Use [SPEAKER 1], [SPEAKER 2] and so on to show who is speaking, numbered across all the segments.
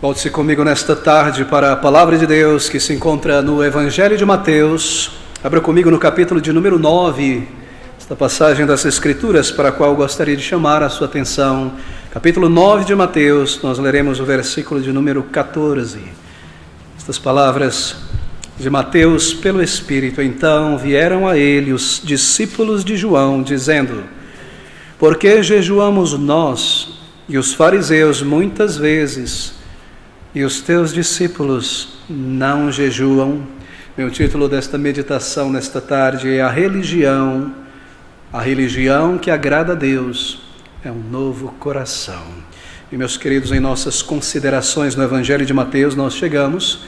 [SPEAKER 1] Volte-se comigo nesta tarde para a Palavra de Deus que se encontra no Evangelho de Mateus. Abra comigo no capítulo de número 9, esta passagem das Escrituras para a qual gostaria de chamar a sua atenção. Capítulo 9 de Mateus, nós leremos o versículo de número 14. Estas palavras de Mateus pelo Espírito. Então vieram a ele os discípulos de João, dizendo: por que jejuamos nós e os fariseus muitas vezes, e os teus discípulos não jejuam? Meu título desta meditação nesta tarde é a religião que agrada a Deus é um novo coração. E meus queridos, em nossas considerações no Evangelho de Mateus, nós chegamos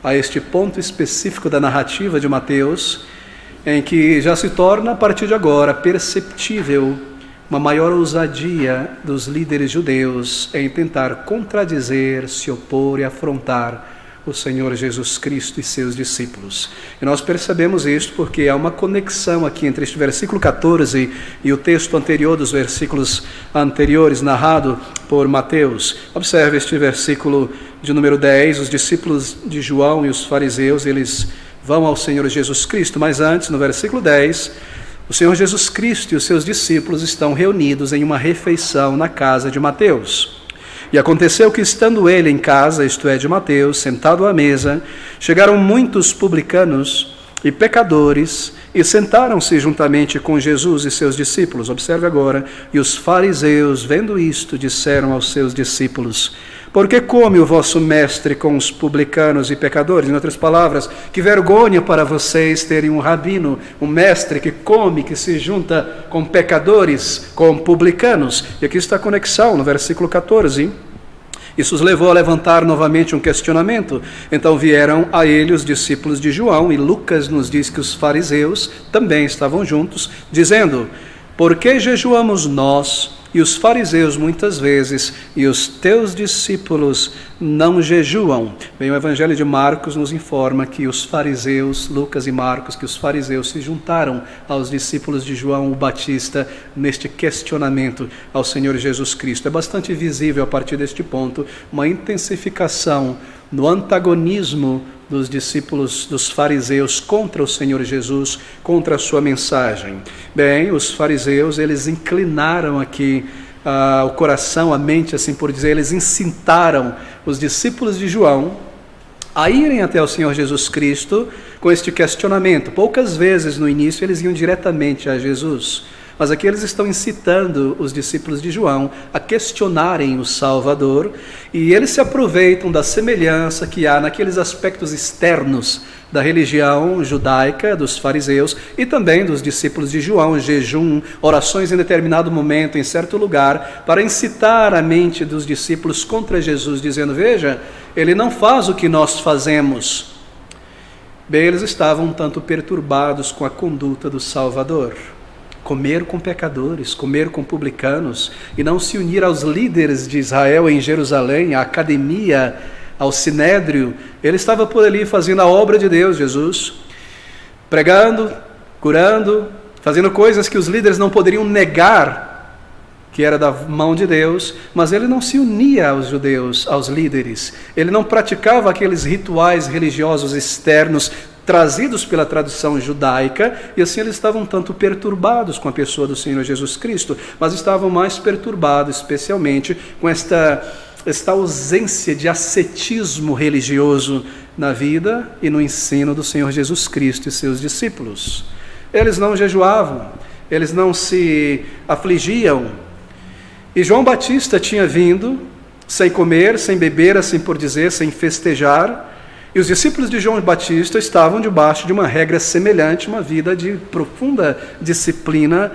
[SPEAKER 1] a este ponto específico da narrativa de Mateus, em que já se torna a partir de agora perceptível uma maior ousadia dos líderes judeus em tentar contradizer, se opor e afrontar o Senhor Jesus Cristo e seus discípulos. E nós percebemos isto porque há uma conexão aqui entre este versículo 14 e o texto anterior dos versículos anteriores, narrado por Mateus. Observe este versículo de número 10, os discípulos de João e os fariseus, eles vão ao Senhor Jesus Cristo, mas antes, no versículo 10, o Senhor Jesus Cristo e os seus discípulos estão reunidos em uma refeição na casa de Mateus. E aconteceu que, estando ele em casa, isto é, de Mateus, sentado à mesa, chegaram muitos publicanos e pecadores e sentaram-se juntamente com Jesus e seus discípulos. Observe agora, e os fariseus, vendo isto, disseram aos seus discípulos: por que come o vosso mestre com os publicanos e pecadores? Em outras palavras, que vergonha para vocês terem um rabino, um mestre que come, que se junta com pecadores, com publicanos. E aqui está a conexão, no versículo 14. Isso os levou a levantar novamente um questionamento. Então vieram a ele os discípulos de João, e Lucas nos diz que os fariseus também estavam juntos, dizendo: por que jejuamos nós e os fariseus muitas vezes, e os teus discípulos não jejuam? Bem, o Evangelho de Marcos nos informa que os fariseus, Lucas e Marcos, que os fariseus se juntaram aos discípulos de João o Batista neste questionamento ao Senhor Jesus Cristo. É bastante visível a partir deste ponto uma intensificação no antagonismo dos discípulos, dos fariseus, contra o Senhor Jesus, contra a sua mensagem. Bem, os fariseus, eles inclinaram aqui o coração, a mente, assim por dizer, eles incitaram os discípulos de João a irem até o Senhor Jesus Cristo com este questionamento. Poucas vezes no início eles iam diretamente a Jesus, mas aqui eles estão incitando os discípulos de João a questionarem o Salvador, e eles se aproveitam da semelhança que há naqueles aspectos externos da religião judaica, dos fariseus e também dos discípulos de João: jejum, orações em determinado momento, em certo lugar, para incitar a mente dos discípulos contra Jesus, dizendo: veja, ele não faz o que nós fazemos. Bem, eles estavam um tanto perturbados com a conduta do Salvador. Comer com pecadores, comer com publicanos, e não se unir aos líderes de Israel em Jerusalém, à academia, ao sinédrio. Ele estava por ali fazendo a obra de Deus, Jesus, pregando, curando, fazendo coisas que os líderes não poderiam negar que era da mão de Deus, mas ele não se unia aos judeus, aos líderes. Ele não praticava aqueles rituais religiosos externos trazidos pela tradição judaica, e assim eles estavam um tanto perturbados com a pessoa do Senhor Jesus Cristo, mas estavam mais perturbados especialmente com esta ausência de ascetismo religioso na vida e no ensino do Senhor Jesus Cristo e seus discípulos. Eles não jejuavam, eles não se afligiam, e João Batista tinha vindo sem comer, sem beber, assim por dizer, sem festejar. E os discípulos de João Batista estavam debaixo de uma regra semelhante, uma vida de profunda disciplina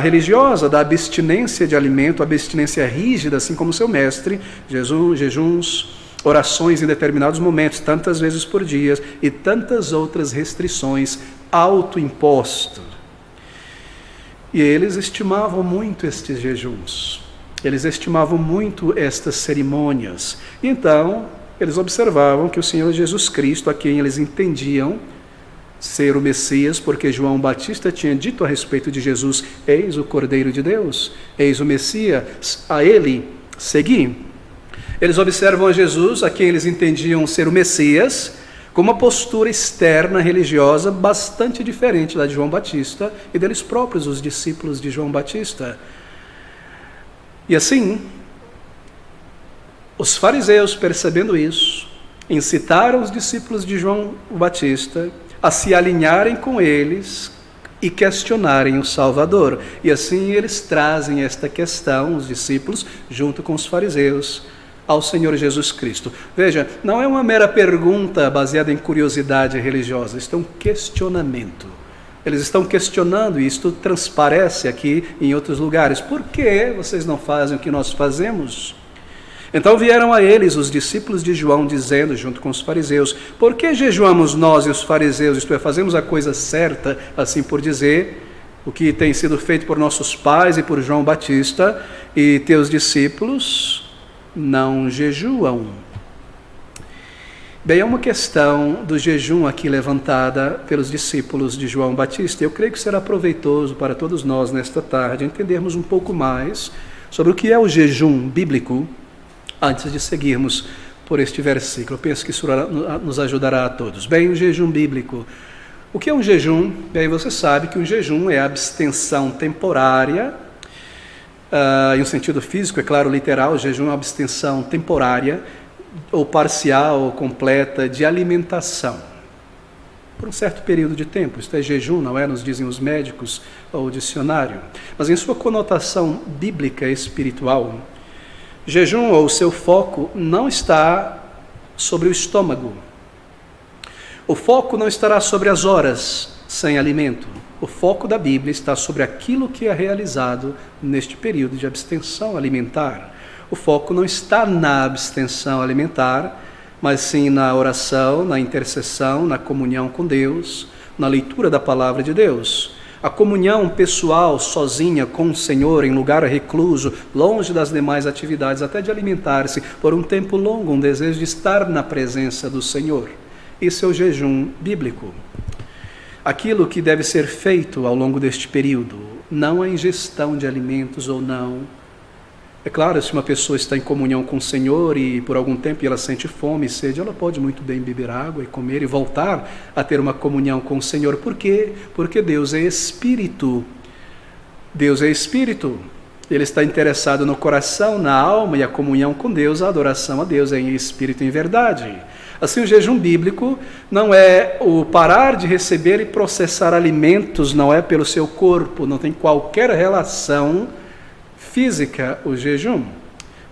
[SPEAKER 1] religiosa, da abstinência de alimento, abstinência rígida, assim como seu mestre, jejuns, orações em determinados momentos, tantas vezes por dia, e tantas outras restrições autoimpostas. E eles estimavam muito estes jejuns, eles estimavam muito estas cerimônias. E então eles observavam que o Senhor Jesus Cristo, a quem eles entendiam ser o Messias, porque João Batista tinha dito a respeito de Jesus: eis o Cordeiro de Deus, eis o Messias, a ele segui. Eles observam a Jesus, a quem eles entendiam ser o Messias, com uma postura externa religiosa bastante diferente da de João Batista e deles próprios, os discípulos de João Batista. E assim, os fariseus, percebendo isso, incitaram os discípulos de João Batista a se alinharem com eles e questionarem o Salvador. E assim eles trazem esta questão, os discípulos, junto com os fariseus, ao Senhor Jesus Cristo. Veja, não é uma mera pergunta baseada em curiosidade religiosa, isto é um questionamento. Eles estão questionando, e isto transparece aqui em outros lugares. Por que vocês não fazem o que nós fazemos? Então vieram a eles os discípulos de João, dizendo, junto com os fariseus, por que jejuamos nós e os fariseus, isto é, fazemos a coisa certa, assim por dizer, o que tem sido feito por nossos pais e por João Batista, e teus discípulos não jejuam? Bem, é uma questão do jejum aqui levantada pelos discípulos de João Batista. Eu creio que será proveitoso para todos nós nesta tarde entendermos um pouco mais sobre o que é o jejum bíblico antes de seguirmos por este versículo. Eu penso que isso nos ajudará a todos. Bem, o jejum bíblico. O que é um jejum? Bem, você sabe que um jejum é a abstenção temporária, em um sentido físico, é claro, literal. O jejum é uma abstenção temporária, ou parcial, ou completa, de alimentação, por um certo período de tempo. Isto é jejum, não é? Nos dizem os médicos ou o dicionário. Mas em sua conotação bíblica e espiritual, jejum, ou seu foco, não está sobre o estômago. O foco não estará sobre as horas sem alimento. O foco da Bíblia está sobre aquilo que é realizado neste período de abstenção alimentar. O foco não está na abstenção alimentar, mas sim na oração, na intercessão, na comunhão com Deus, na leitura da palavra de Deus. A comunhão pessoal, sozinha, com o Senhor, em lugar recluso, longe das demais atividades, até de alimentar-se por um tempo longo, um desejo de estar na presença do Senhor. Isso é o jejum bíblico. Aquilo que deve ser feito ao longo deste período, não a ingestão de alimentos ou não. É claro, se uma pessoa está em comunhão com o Senhor e por algum tempo ela sente fome e sede, ela pode muito bem beber água e comer e voltar a ter uma comunhão com o Senhor. Por quê? Porque Deus é Espírito. Deus é Espírito. Ele está interessado no coração, na alma, e a comunhão com Deus, a adoração a Deus é em espírito e em verdade. Assim, o jejum bíblico não é o parar de receber e processar alimentos, não é pelo seu corpo, não tem qualquer relação física o jejum.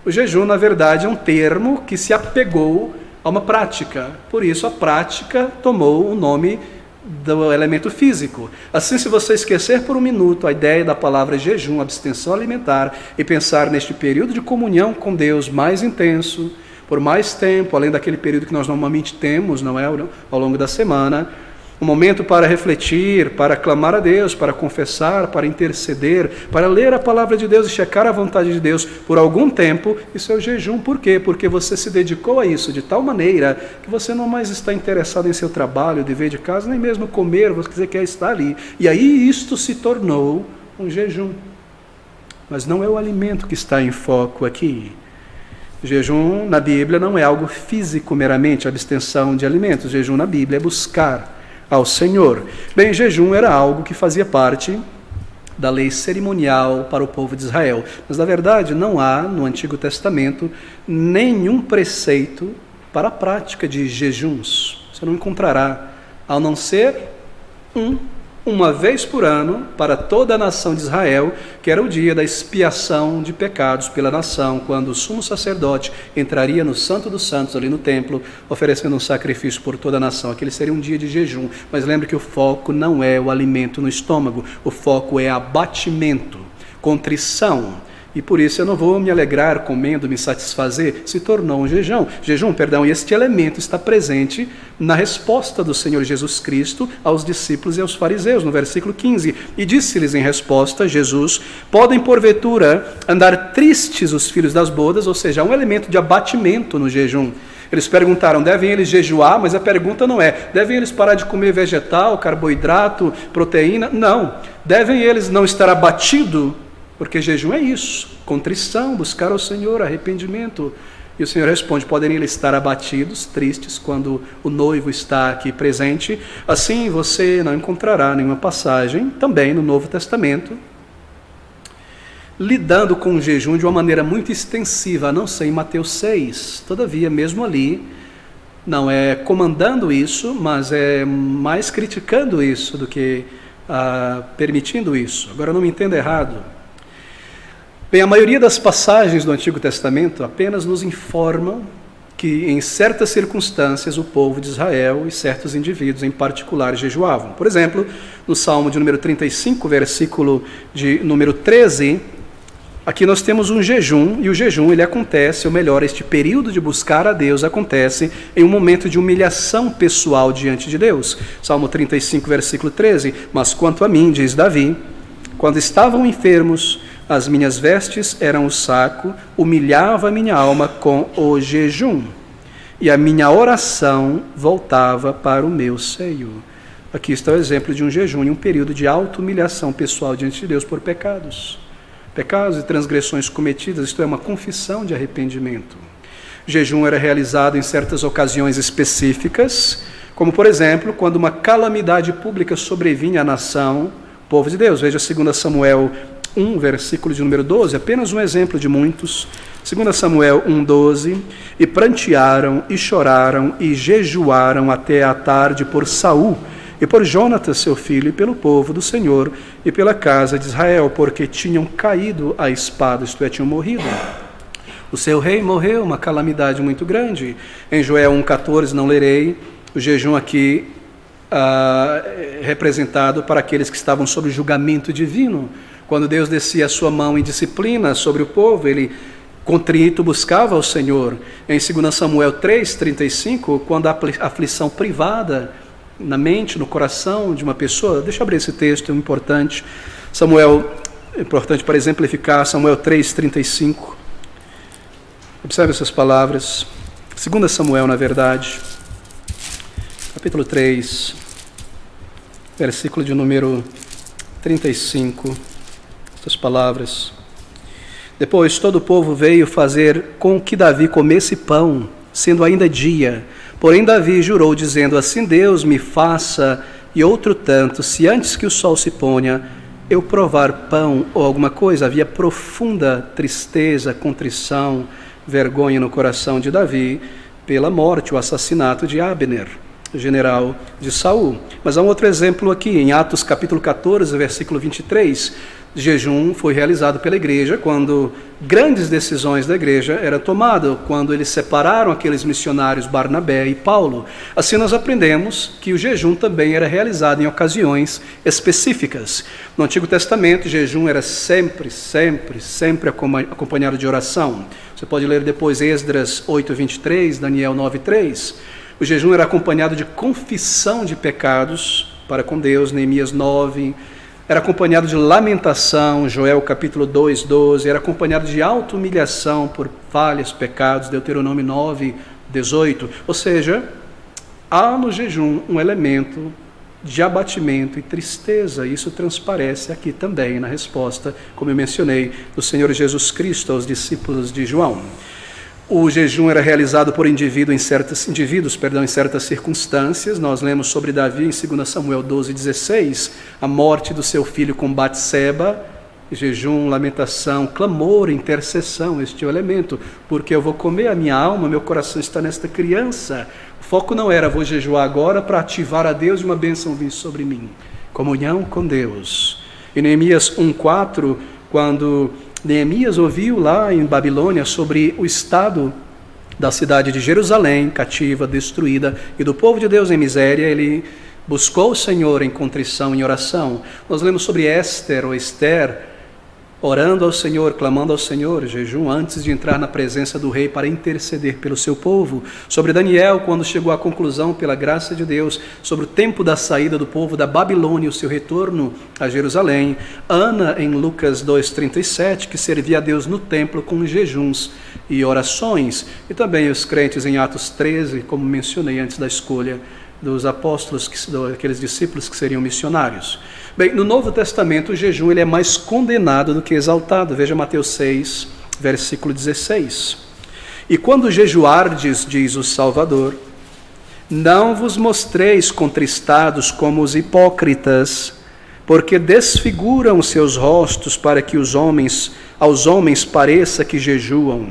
[SPEAKER 1] O jejum, na verdade, é um termo que se apegou a uma prática. Por isso, a prática tomou o nome do elemento físico. Assim, se você esquecer por um minuto a ideia da palavra jejum, abstenção alimentar, e pensar neste período de comunhão com Deus mais intenso, por mais tempo, além daquele período que nós normalmente temos, não é, ao longo da semana, um momento para refletir, para clamar a Deus, para confessar, para interceder, para ler a palavra de Deus e checar a vontade de Deus por algum tempo, isso é o jejum. Por quê? Porque você se dedicou a isso de tal maneira que você não mais está interessado em seu trabalho, dever de casa, nem mesmo comer, você quer estar ali. E aí isto se tornou um jejum. Mas não é o alimento que está em foco aqui. Jejum na Bíblia não é algo físico meramente, abstenção de alimentos. Jejum na Bíblia é buscar ao Senhor. Bem, jejum era algo que fazia parte da lei cerimonial para o povo de Israel. Mas, na verdade, não há no Antigo Testamento nenhum preceito para a prática de jejuns. Você não encontrará, a não ser uma vez por ano, para toda a nação de Israel, que era o dia da expiação de pecados pela nação, quando o sumo sacerdote entraria no Santo dos Santos, ali no templo, oferecendo um sacrifício por toda a nação. Aquele seria um dia de jejum. Mas lembre que o foco não é o alimento no estômago, o foco é abatimento, contrição. E por isso eu não vou me alegrar comendo, me satisfazer, se tornou um jejum. E este elemento está presente na resposta do Senhor Jesus Cristo aos discípulos e aos fariseus, no versículo 15. E disse-lhes em resposta, Jesus, podem porventura andar tristes os filhos das bodas, ou seja, há um elemento de abatimento no jejum. Eles perguntaram, devem eles jejuar? Mas a pergunta não é, devem eles parar de comer vegetal, carboidrato, proteína? Não. Devem eles não estar abatidos? Porque jejum é isso, contrição, buscar ao Senhor, arrependimento. E o Senhor responde: podem eles estar abatidos, tristes, quando o noivo está aqui presente. Assim você não encontrará nenhuma passagem, também no Novo Testamento, lidando com o jejum de uma maneira muito extensiva, a não ser em Mateus 6. Todavia, mesmo ali, não é comandando isso, mas é mais criticando isso do que permitindo isso. Agora, não me entenda errado. Bem, a maioria das passagens do Antigo Testamento apenas nos informam que em certas circunstâncias o povo de Israel e certos indivíduos em particular jejuavam. Por exemplo, no Salmo de número 35, versículo de número 13, aqui nós temos um jejum, e o jejum ele acontece, ou melhor, este período de buscar a Deus acontece em um momento de humilhação pessoal diante de Deus. Salmo 35, versículo 13, mas quanto a mim, diz Davi, quando estavam enfermos, as minhas vestes eram o saco, humilhava a minha alma com o jejum, e a minha oração voltava para o meu seio. Aqui está o exemplo de um jejum em um período de auto-humilhação pessoal diante de Deus por pecados. Pecados e transgressões cometidas, isto é, uma confissão de arrependimento. O jejum era realizado em certas ocasiões específicas, como, por exemplo, quando uma calamidade pública sobrevinha à nação, povo de Deus. Veja 2 Samuel 1, versículo de número 12, apenas um exemplo de muitos. 2 Samuel 1:12, e prantearam, e choraram, e jejuaram até a tarde por Saul, e por Jonatas seu filho, e pelo povo do Senhor, e pela casa de Israel, porque tinham caído à espada, isto é, tinham morrido. O seu rei morreu, uma calamidade muito grande. Em Joel 1,14, não lerei, o jejum aqui representado para aqueles que estavam sob julgamento divino. Quando Deus descia a sua mão em disciplina sobre o povo, ele contrito buscava ao Senhor. Em 2 Samuel 3:35, quando a aflição privada na mente, no coração de uma pessoa, deixa eu abrir esse texto, é importante. Importante para exemplificar, Samuel 3:35. Observe essas palavras. 2 Samuel, na verdade, capítulo 3, versículo de número 35. Essas palavras. Depois todo o povo veio fazer com que Davi comesse pão, sendo ainda dia. Porém Davi jurou, dizendo: assim Deus me faça e outro tanto, se antes que o sol se ponha, eu provar pão ou alguma coisa. Havia profunda tristeza, contrição, vergonha no coração de Davi pela morte, o assassinato de Abner, general de Saul. Mas há um outro exemplo aqui, em Atos capítulo 14, versículo 23, jejum foi realizado pela igreja quando grandes decisões da igreja eram tomadas, quando eles separaram aqueles missionários Barnabé e Paulo. Assim nós aprendemos que o jejum também era realizado em ocasiões específicas. No Antigo Testamento, o jejum era sempre acompanhado de oração. Você pode ler depois Esdras 8:23, Daniel 9:3. O jejum era acompanhado de confissão de pecados para com Deus, Neemias 9. Era acompanhado de lamentação, Joel capítulo 2:12. Era acompanhado de auto-humilhação por falhas, pecados, Deuteronômio 9:18. Ou seja, há no jejum um elemento de abatimento e tristeza. Isso transparece aqui também na resposta, como eu mencionei, do Senhor Jesus Cristo aos discípulos de João. O jejum era realizado por indivíduos em certas circunstâncias. Nós lemos sobre Davi em 2 Samuel 12:16, a morte do seu filho com Batseba. Jejum, lamentação, clamor, intercessão, este é o elemento. Porque eu vou comer a minha alma, meu coração está nesta criança. O foco não era vou jejuar agora para ativar a Deus e uma bênção vir sobre mim. Comunhão com Deus. Em Neemias 1:4, quando Neemias ouviu lá em Babilônia sobre o estado da cidade de Jerusalém, cativa, destruída, e do povo de Deus em miséria, ele buscou o Senhor em contrição, em oração. Nós lemos sobre Esther, orando ao Senhor, clamando ao Senhor, jejum, antes de entrar na presença do rei para interceder pelo seu povo. Sobre Daniel, quando chegou à conclusão, pela graça de Deus, sobre o tempo da saída do povo da Babilônia e o seu retorno a Jerusalém. Ana, em Lucas 2:37, que servia a Deus no templo com jejuns e orações. E também os crentes em Atos 13, como mencionei antes da escolha dos apóstolos, aqueles discípulos que seriam missionários. Bem, no Novo Testamento o jejum ele é mais condenado do que exaltado. Veja Mateus 6, versículo 16. E quando jejuardes, diz o Salvador, não vos mostreis contristados como os hipócritas, porque desfiguram os seus rostos para que aos homens pareça que jejuam.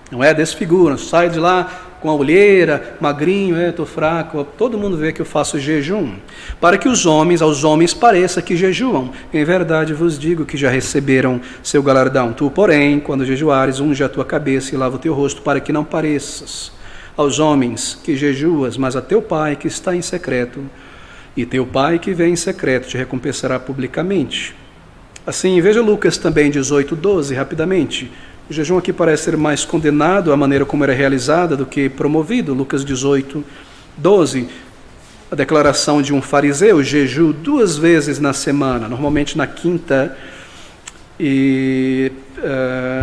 [SPEAKER 1] Não é? Desfiguram, sai de lá com a olheira, magrinho, estou fraco, todo mundo vê que eu faço jejum, para que aos homens pareça que jejuam. Em verdade vos digo que já receberam seu galardão. Tu, porém, quando jejuares, unge a tua cabeça e lava o teu rosto, para que não pareças aos homens que jejuas, mas a teu Pai que está em secreto, e teu Pai que vem em secreto te recompensará publicamente. Assim, veja Lucas também 18:12, rapidamente. O jejum aqui parece ser mais condenado, a maneira como era realizada, do que promovido. Lucas 18:12, a declaração de um fariseu: jejum 2 vezes na semana, normalmente na quinta e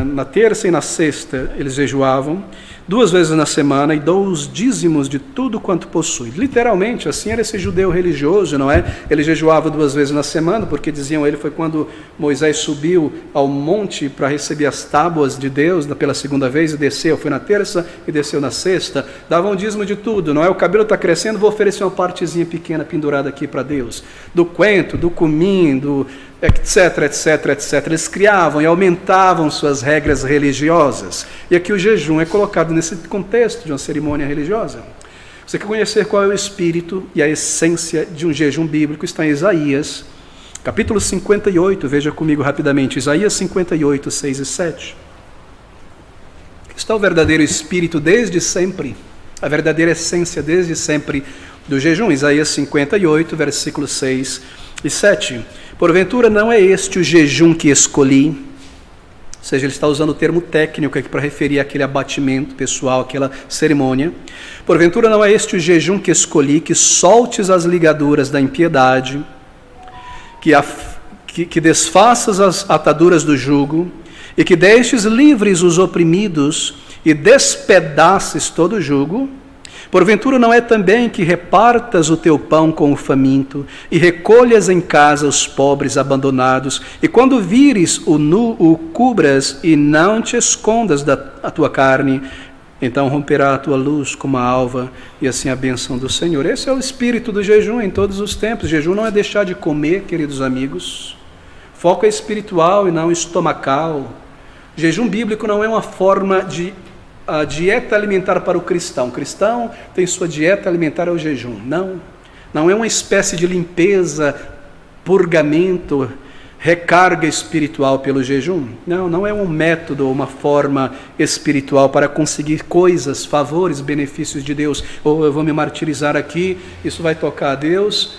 [SPEAKER 1] na terça e na sexta eles jejuavam 2 vezes na semana e dou os dízimos de tudo quanto possui. Literalmente, assim era esse judeu religioso, não é? Ele jejuava 2 vezes na semana, porque diziam ele, foi quando Moisés subiu ao monte para receber as tábuas de Deus pela segunda vez e desceu. Foi na terça e desceu na sexta. Davam um dízimo de tudo, não é? O cabelo está crescendo, vou oferecer uma partezinha pequena pendurada aqui para Deus. Do coentro, do cumim, do etc, etc, etc. Eles criavam e aumentavam suas regras religiosas. E aqui o jejum é colocado nesse contexto de uma cerimônia religiosa. Você quer conhecer qual é o espírito e a essência de um jejum bíblico? Está em Isaías, capítulo 58, veja comigo rapidamente, Isaías 58, 6 e 7. Está o verdadeiro espírito desde sempre, a verdadeira essência desde sempre do jejum. Isaías 58, versículos 6 e 7. Porventura não é este o jejum que escolhi? Ou seja, ele está usando o termo técnico aqui para referir àquele abatimento pessoal, aquela cerimônia. Porventura não é este o jejum que escolhi, que soltes as ligaduras da impiedade, que desfaças as ataduras do jugo, e que deixes livres os oprimidos, e despedaces todo o jugo? Porventura não é também que repartas o teu pão com o faminto, e recolhas em casa os pobres abandonados, e quando vires o nu, o cubras, e não te escondas da tua carne, então romperá a tua luz como a alva, e assim a bênção do Senhor. Esse é o espírito do jejum em todos os tempos. Jejum não é deixar de comer, queridos amigos. Foco é espiritual e não estomacal. Jejum bíblico não é uma forma de a dieta alimentar para o cristão. O cristão tem sua dieta alimentar ao jejum. Não é uma espécie de limpeza, purgamento, recarga espiritual pelo jejum. Não é um método ou uma forma espiritual para conseguir coisas, favores, benefícios de Deus. Ou eu vou me martirizar aqui, isso vai tocar a Deus,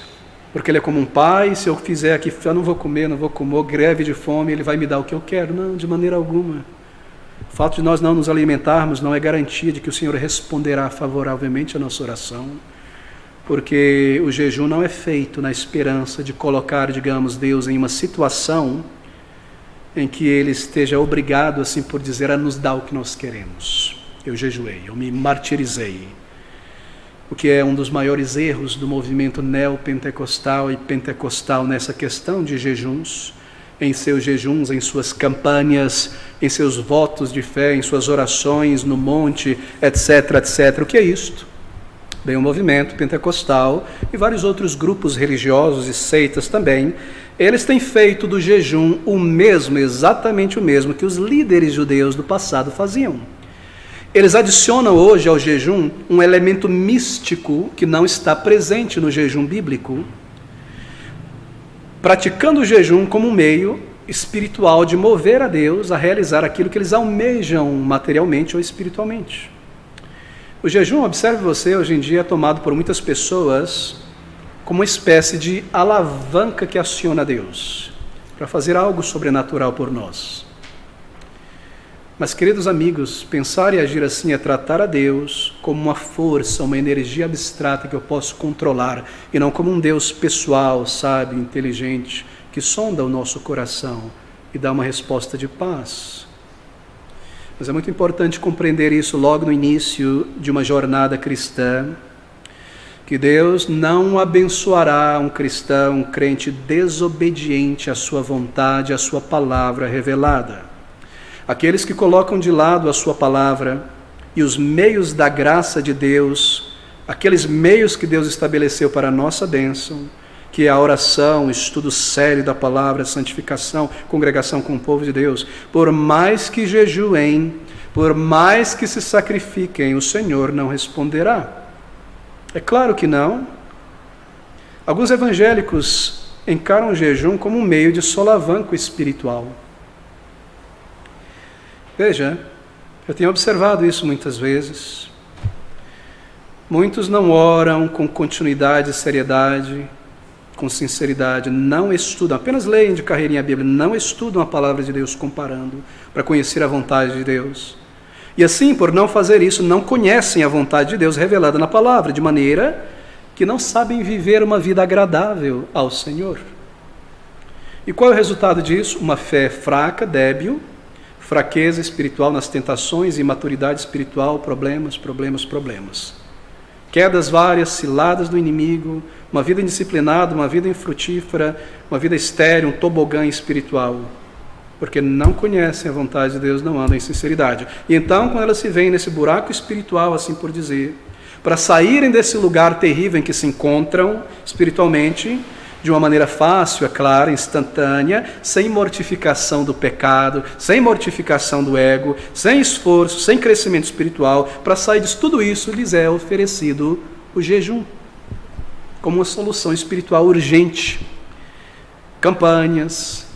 [SPEAKER 1] porque Ele é como um pai, se eu fizer aqui, eu não vou comer, greve de fome, Ele vai me dar o que eu quero. Não, de maneira alguma. O fato de nós não nos alimentarmos não é garantia de que o Senhor responderá favoravelmente a nossa oração, porque o jejum não é feito na esperança de colocar, digamos, Deus em uma situação em que Ele esteja obrigado, assim por dizer, a nos dar o que nós queremos. Eu jejuei, eu me martirizei, o que é um dos maiores erros do movimento neopentecostal e pentecostal nessa questão de jejuns, em seus jejuns, em suas campanhas, em seus votos de fé, em suas orações no monte, etc, etc. O que é isto? Bem, o movimento pentecostal e vários outros grupos religiosos e seitas também, eles têm feito do jejum o mesmo, exatamente o mesmo que os líderes judeus do passado faziam. Eles adicionam hoje ao jejum um elemento místico que não está presente no jejum bíblico, praticando o jejum como um meio espiritual de mover a Deus a realizar aquilo que eles almejam materialmente ou espiritualmente. O jejum, observe você, hoje em dia é tomado por muitas pessoas como uma espécie de alavanca que aciona Deus para fazer algo sobrenatural por nós. Mas, queridos amigos, pensar e agir assim é tratar a Deus como uma força, uma energia abstrata que eu posso controlar, e não como um Deus pessoal, sábio, inteligente, que sonda o nosso coração e dá uma resposta de paz. Mas é muito importante compreender isso logo no início de uma jornada cristã, que Deus não abençoará um cristão, um crente desobediente à sua vontade, à sua palavra revelada. Aqueles que colocam de lado a sua palavra e os meios da graça de Deus, aqueles meios que Deus estabeleceu para a nossa bênção, que é a oração, estudo sério da palavra, santificação, congregação com o povo de Deus, por mais que jejuem, por mais que se sacrifiquem, o Senhor não responderá. É claro que não. Alguns evangélicos encaram o jejum como um meio de solavanco espiritual. Veja, eu tenho observado isso muitas vezes. Muitos não oram com continuidade e seriedade, com sinceridade, não estudam, apenas leem de carreirinha a Bíblia, não estudam a palavra de Deus comparando, para conhecer a vontade de Deus. E assim, por não fazer isso, não conhecem a vontade de Deus revelada na palavra, de maneira que não sabem viver uma vida agradável ao Senhor. E qual é o resultado disso? Uma fé fraca, débil, fraqueza espiritual nas tentações, imaturidade espiritual, problemas. Quedas várias, ciladas do inimigo, uma vida indisciplinada, uma vida infrutífera, uma vida estéril, um tobogã espiritual. Porque não conhecem a vontade de Deus, não andam em sinceridade. E então, quando elas se veem nesse buraco espiritual, assim por dizer, para saírem desse lugar terrível em que se encontram espiritualmente, de uma maneira fácil, é claro, instantânea, sem mortificação do pecado, sem mortificação do ego, sem esforço, sem crescimento espiritual, para sair de tudo isso, lhes é oferecido o jejum, como uma solução espiritual urgente. Campanhas,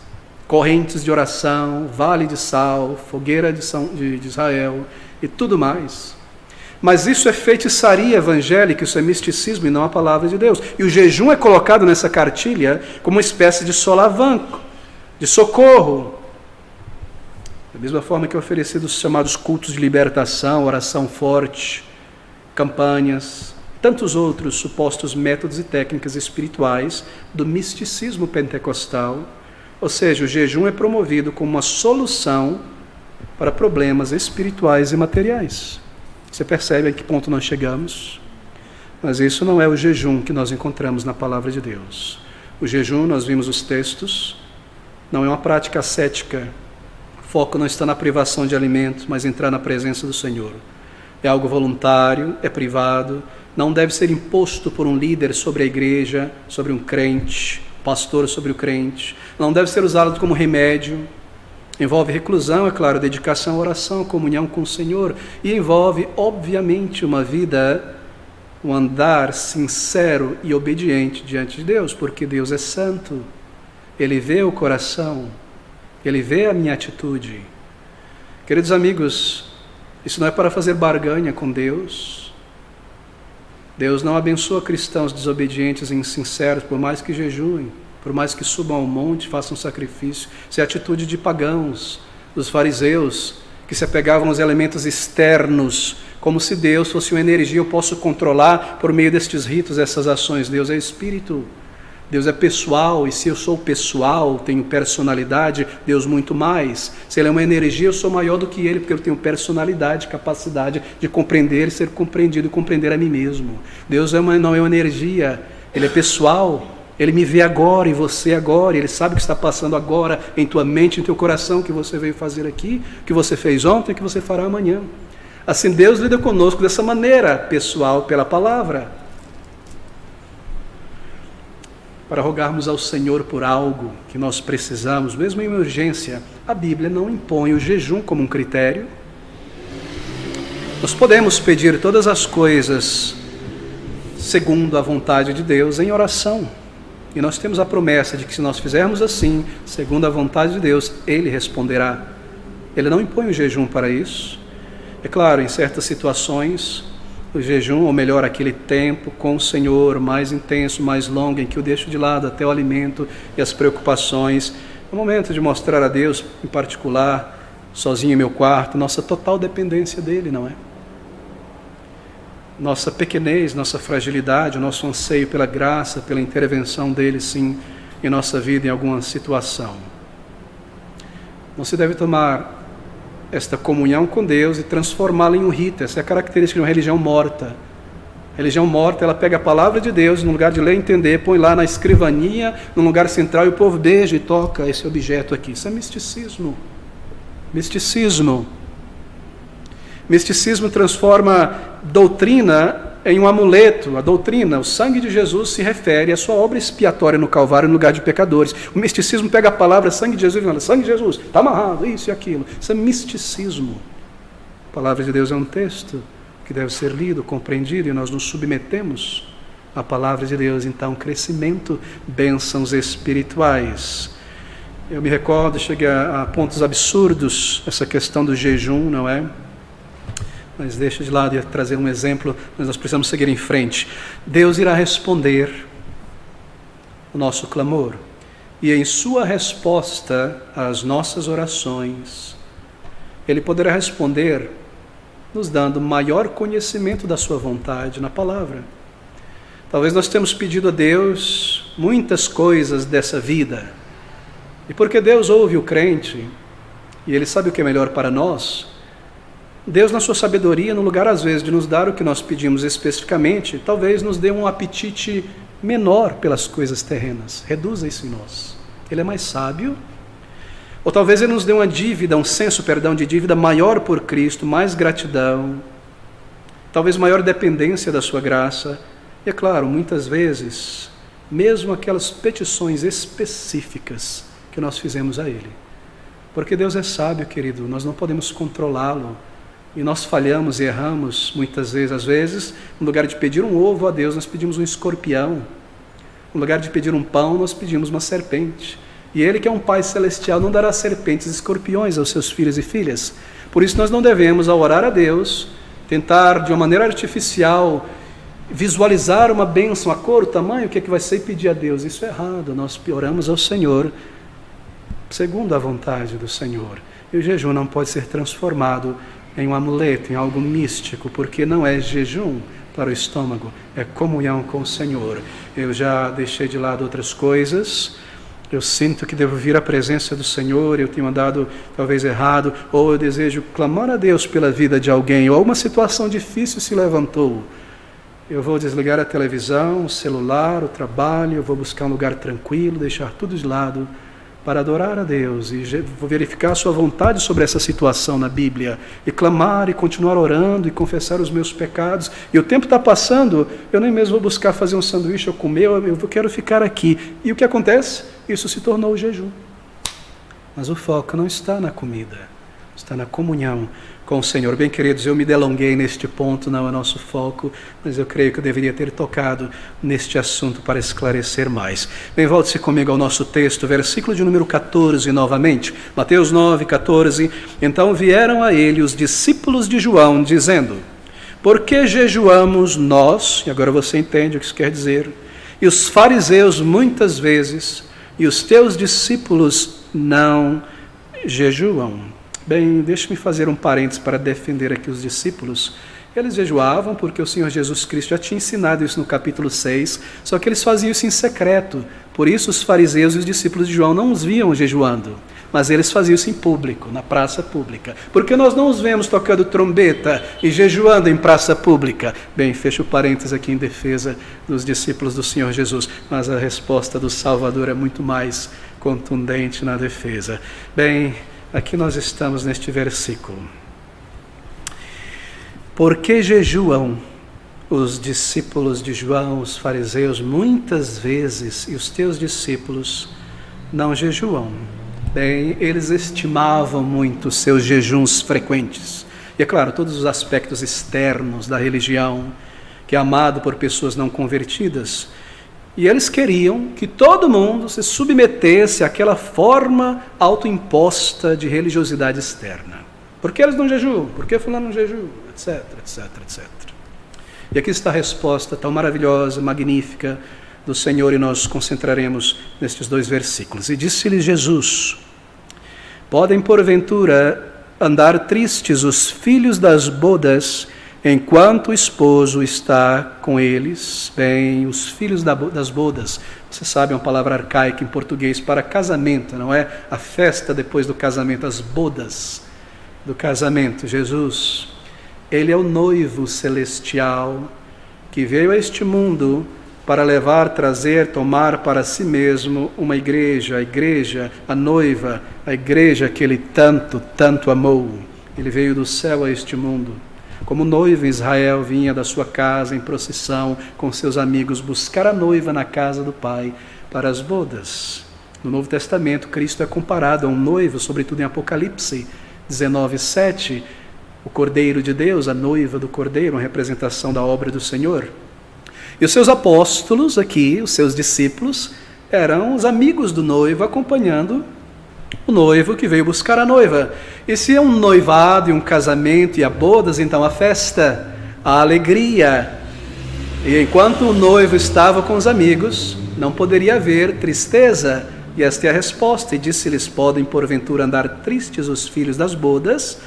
[SPEAKER 1] correntes de oração, vale de sal, fogueira de Israel e tudo mais. Mas isso é feitiçaria evangélica, isso é misticismo e não a palavra de Deus. E o jejum é colocado nessa cartilha como uma espécie de solavanco, de socorro. Da mesma forma que é oferecido os chamados cultos de libertação, oração forte, campanhas, tantos outros supostos métodos e técnicas espirituais do misticismo pentecostal. Ou seja, o jejum é promovido como uma solução para problemas espirituais e materiais. Você percebe a que ponto nós chegamos? Mas isso não é o jejum que nós encontramos na palavra de Deus. O jejum, nós vimos os textos, não é uma prática ascética. O foco não está na privação de alimentos, mas entrar na presença do Senhor. É algo voluntário, é privado, não deve ser imposto por um líder sobre a igreja, sobre um crente, pastor sobre o crente. Não deve ser usado como remédio. Envolve reclusão, é claro, dedicação à oração, comunhão com o Senhor. E envolve, obviamente, uma vida, um andar sincero e obediente diante de Deus, porque Deus é santo. Ele vê o coração, Ele vê a minha atitude. Queridos amigos, isso não é para fazer barganha com Deus. Deus não abençoa cristãos desobedientes e insinceros, por mais que jejuem, por mais que subam ao monte, façam sacrifício. Isso é a atitude de pagãos, dos fariseus, que se apegavam aos elementos externos, como se Deus fosse uma energia, eu posso controlar por meio destes ritos, essas ações. Deus é espírito, Deus é pessoal, e se eu sou pessoal, tenho personalidade, Deus muito mais. Se Ele é uma energia, eu sou maior do que Ele, porque eu tenho personalidade, capacidade de compreender e ser compreendido e compreender a mim mesmo. Deus não é uma energia, Ele é pessoal. Ele me vê agora e você agora, Ele sabe o que está passando agora em tua mente, em teu coração, o que você veio fazer aqui, o que você fez ontem, o que você fará amanhã. Assim Deus lida conosco dessa maneira pessoal, pela palavra. Para rogarmos ao Senhor por algo que nós precisamos, mesmo em urgência, a Bíblia não impõe o jejum como um critério. Nós podemos pedir todas as coisas segundo a vontade de Deus em oração. E nós temos a promessa de que se nós fizermos assim, segundo a vontade de Deus, Ele responderá. Ele não impõe o jejum para isso. É claro, em certas situações, o jejum, ou melhor, aquele tempo com o Senhor, mais intenso, mais longo, em que eu deixo de lado até o alimento e as preocupações, é o momento de mostrar a Deus, em particular, sozinho em meu quarto, nossa total dependência dEle, não é? Nossa pequenez, nossa fragilidade, o nosso anseio pela graça, pela intervenção dEle, sim, em nossa vida, em alguma situação. Não se deve tomar esta comunhão com Deus e transformá-la em um rito. Essa é a característica de uma religião morta. A religião morta, ela pega a palavra de Deus, no lugar de ler e entender, põe lá na escrivaninha, no lugar central, e o povo beija e toca esse objeto aqui. Isso é misticismo. Misticismo. Misticismo transforma doutrina em um amuleto. A doutrina, o sangue de Jesus, se refere à sua obra expiatória no Calvário no lugar de pecadores. O misticismo pega a palavra sangue de Jesus e fala, sangue de Jesus, está amarrado, isso e aquilo. Isso é misticismo. A palavra de Deus é um texto que deve ser lido, compreendido, e nós nos submetemos à palavra de Deus. Então, crescimento, bênçãos espirituais. Eu me recordo, cheguei a pontos absurdos, essa questão do jejum, não é? Mas deixa de lado e trazer um exemplo, mas nós precisamos seguir em frente. Deus irá responder o nosso clamor. E em sua resposta às nossas orações, Ele poderá responder nos dando maior conhecimento da sua vontade na palavra. Talvez nós temos pedido a Deus muitas coisas dessa vida. E porque Deus ouve o crente, e Ele sabe o que é melhor para nós, Deus, na sua sabedoria, no lugar às vezes de nos dar o que nós pedimos especificamente, talvez nos dê um apetite menor pelas coisas terrenas. Reduza isso em nós. Ele é mais sábio. Ou talvez Ele nos dê uma dívida, um senso, de dívida maior por Cristo, mais gratidão, talvez maior dependência da sua graça. E é claro, muitas vezes, mesmo aquelas petições específicas que nós fizemos a Ele. Porque Deus é sábio, querido, nós não podemos controlá-lo. E nós falhamos e erramos muitas vezes. Às vezes, no lugar de pedir um ovo a Deus, nós pedimos um escorpião. No lugar de pedir um pão, nós pedimos uma serpente. E Ele, que é um Pai celestial, não dará serpentes e escorpiões aos seus filhos e filhas. Por isso nós não devemos, ao orar a Deus, tentar de uma maneira artificial visualizar uma bênção, a cor, o tamanho, o que é que vai ser, e pedir a Deus. Isso é errado. Nós oramos ao Senhor segundo a vontade do Senhor. E o jejum não pode ser transformado em um amuleto, em algo místico, porque não é jejum para o estômago, é comunhão com o Senhor. Eu já deixei de lado outras coisas, eu sinto que devo vir à presença do Senhor, eu tenho andado talvez errado, ou eu desejo clamar a Deus pela vida de alguém, ou uma situação difícil se levantou. Eu vou desligar a televisão, o celular, o trabalho, eu vou buscar um lugar tranquilo, deixar tudo de lado, para adorar a Deus e vou verificar a sua vontade sobre essa situação na Bíblia e clamar e continuar orando e confessar os meus pecados. E o tempo está passando, eu nem mesmo vou buscar fazer um sanduíche ou comer, eu quero ficar aqui. E o que acontece? Isso se tornou o jejum. Mas o foco não está na comida, está na comunhão com o Senhor. Bem, queridos, eu me delonguei neste ponto, não é nosso foco, mas eu creio que eu deveria ter tocado neste assunto para esclarecer mais. Bem, volte-se comigo ao nosso texto, versículo de número 14 novamente, Mateus 9, 14. Então vieram a ele os discípulos de João, dizendo, por que jejuamos nós, e agora você entende o que isso quer dizer, e os fariseus muitas vezes, e os teus discípulos não jejuam? Bem, deixe-me fazer um parênteses para defender aqui os discípulos. Eles jejuavam porque o Senhor Jesus Cristo já tinha ensinado isso no capítulo 6, só que eles faziam isso em secreto. Por isso os fariseus e os discípulos de João não os viam jejuando, mas eles faziam isso em público, na praça pública. Porque nós não os vemos tocando trombeta e jejuando em praça pública. Bem, fecho parênteses aqui em defesa dos discípulos do Senhor Jesus, mas a resposta do Salvador é muito mais contundente na defesa. Bem, aqui nós estamos neste versículo. Por que jejuam os discípulos de João, os fariseus, muitas vezes, e os teus discípulos não jejuam? Bem, eles estimavam muito os seus jejuns frequentes. E é claro, todos os aspectos externos da religião, que é amado por pessoas não convertidas. E eles queriam que todo mundo se submetesse àquela forma autoimposta de religiosidade externa. Por que eles não jejuam? Por que fulano não jejua? Etc, etc, etc. E aqui está a resposta tão maravilhosa, magnífica do Senhor, e nós nos concentraremos nestes dois versículos. E disse-lhes Jesus, podem porventura andar tristes os filhos das bodas, enquanto o esposo está com eles? Bem, os filhos das bodas, você sabe, é uma palavra arcaica em português para casamento, não é? A festa depois do casamento, as bodas do casamento. Jesus, Ele é o noivo celestial que veio a este mundo para levar, trazer, tomar para si mesmo uma igreja, a igreja, a noiva, a igreja que Ele tanto, tanto amou. Ele veio do céu a este mundo. Como noivo, Israel vinha da sua casa em procissão com seus amigos buscar a noiva na casa do Pai para as bodas. No Novo Testamento, Cristo é comparado a um noivo, sobretudo em Apocalipse 19:7, o Cordeiro de Deus, a noiva do Cordeiro, uma representação da obra do Senhor. E os seus apóstolos aqui, os seus discípulos, eram os amigos do noivo acompanhando o noivo que veio buscar a noiva. E se é um noivado e um casamento e a bodas, então a festa, a alegria. E enquanto o noivo estava com os amigos, não poderia haver tristeza. E esta é a resposta. E disse-lhes: podem porventura andar tristes os filhos das bodas,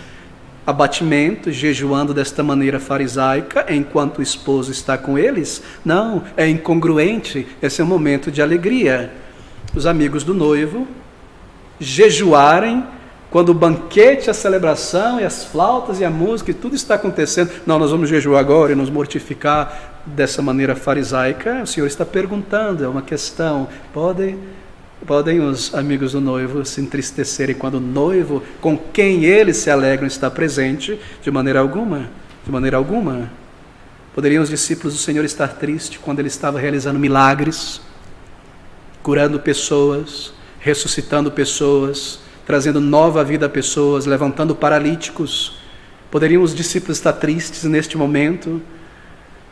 [SPEAKER 1] abatimento, jejuando desta maneira farisaica, enquanto o esposo está com eles? Não, é incongruente. Esse é um momento de alegria. Os amigos do noivo jejuarem quando o banquete, a celebração e as flautas e a música e tudo está acontecendo. Não, nós vamos jejuar agora e nos mortificar dessa maneira farisaica. O Senhor está perguntando, é uma questão. Podem os amigos do noivo se entristecerem quando o noivo com quem eles se alegram está presente? De maneira alguma. De maneira alguma. Poderiam os discípulos do Senhor estar tristes quando ele estava realizando milagres, curando pessoas, ressuscitando pessoas, trazendo nova vida a pessoas, levantando paralíticos? Poderiam os discípulos estar tristes neste momento,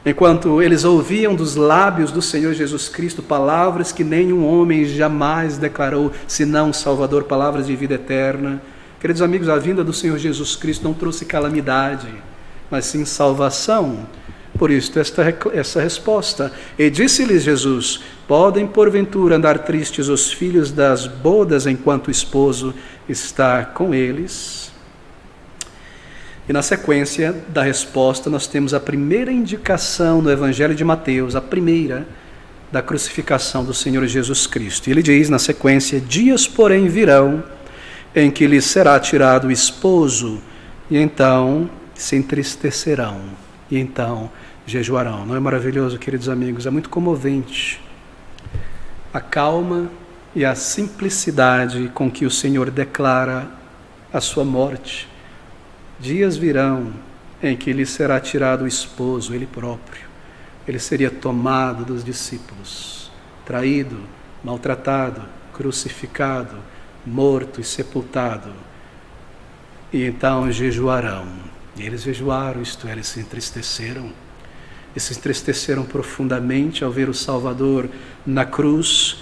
[SPEAKER 1] enquanto eles ouviam dos lábios do Senhor Jesus Cristo palavras que nenhum homem jamais declarou, senão o Salvador, palavras de vida eterna? Queridos amigos, a vinda do Senhor Jesus Cristo não trouxe calamidade, mas sim salvação. Por isso, essa resposta. E disse-lhes Jesus: podem porventura andar tristes os filhos das bodas enquanto o esposo está com eles? E na sequência da resposta, nós temos a primeira indicação no Evangelho de Mateus, a primeira da crucificação do Senhor Jesus Cristo. E ele diz na sequência: dias, porém, virão em que lhes será tirado o esposo, e então se entristecerão, e então jejuarão. Não é maravilhoso, queridos amigos? É muito comovente a calma e a simplicidade com que o Senhor declara a sua morte. Dias virão em que lhe será tirado o esposo, ele próprio. Ele seria tomado dos discípulos, traído, maltratado, crucificado, morto e sepultado. E então jejuarão. E eles jejuaram, isto é, eles se entristeceram. E se entristeceram profundamente ao ver o Salvador na cruz,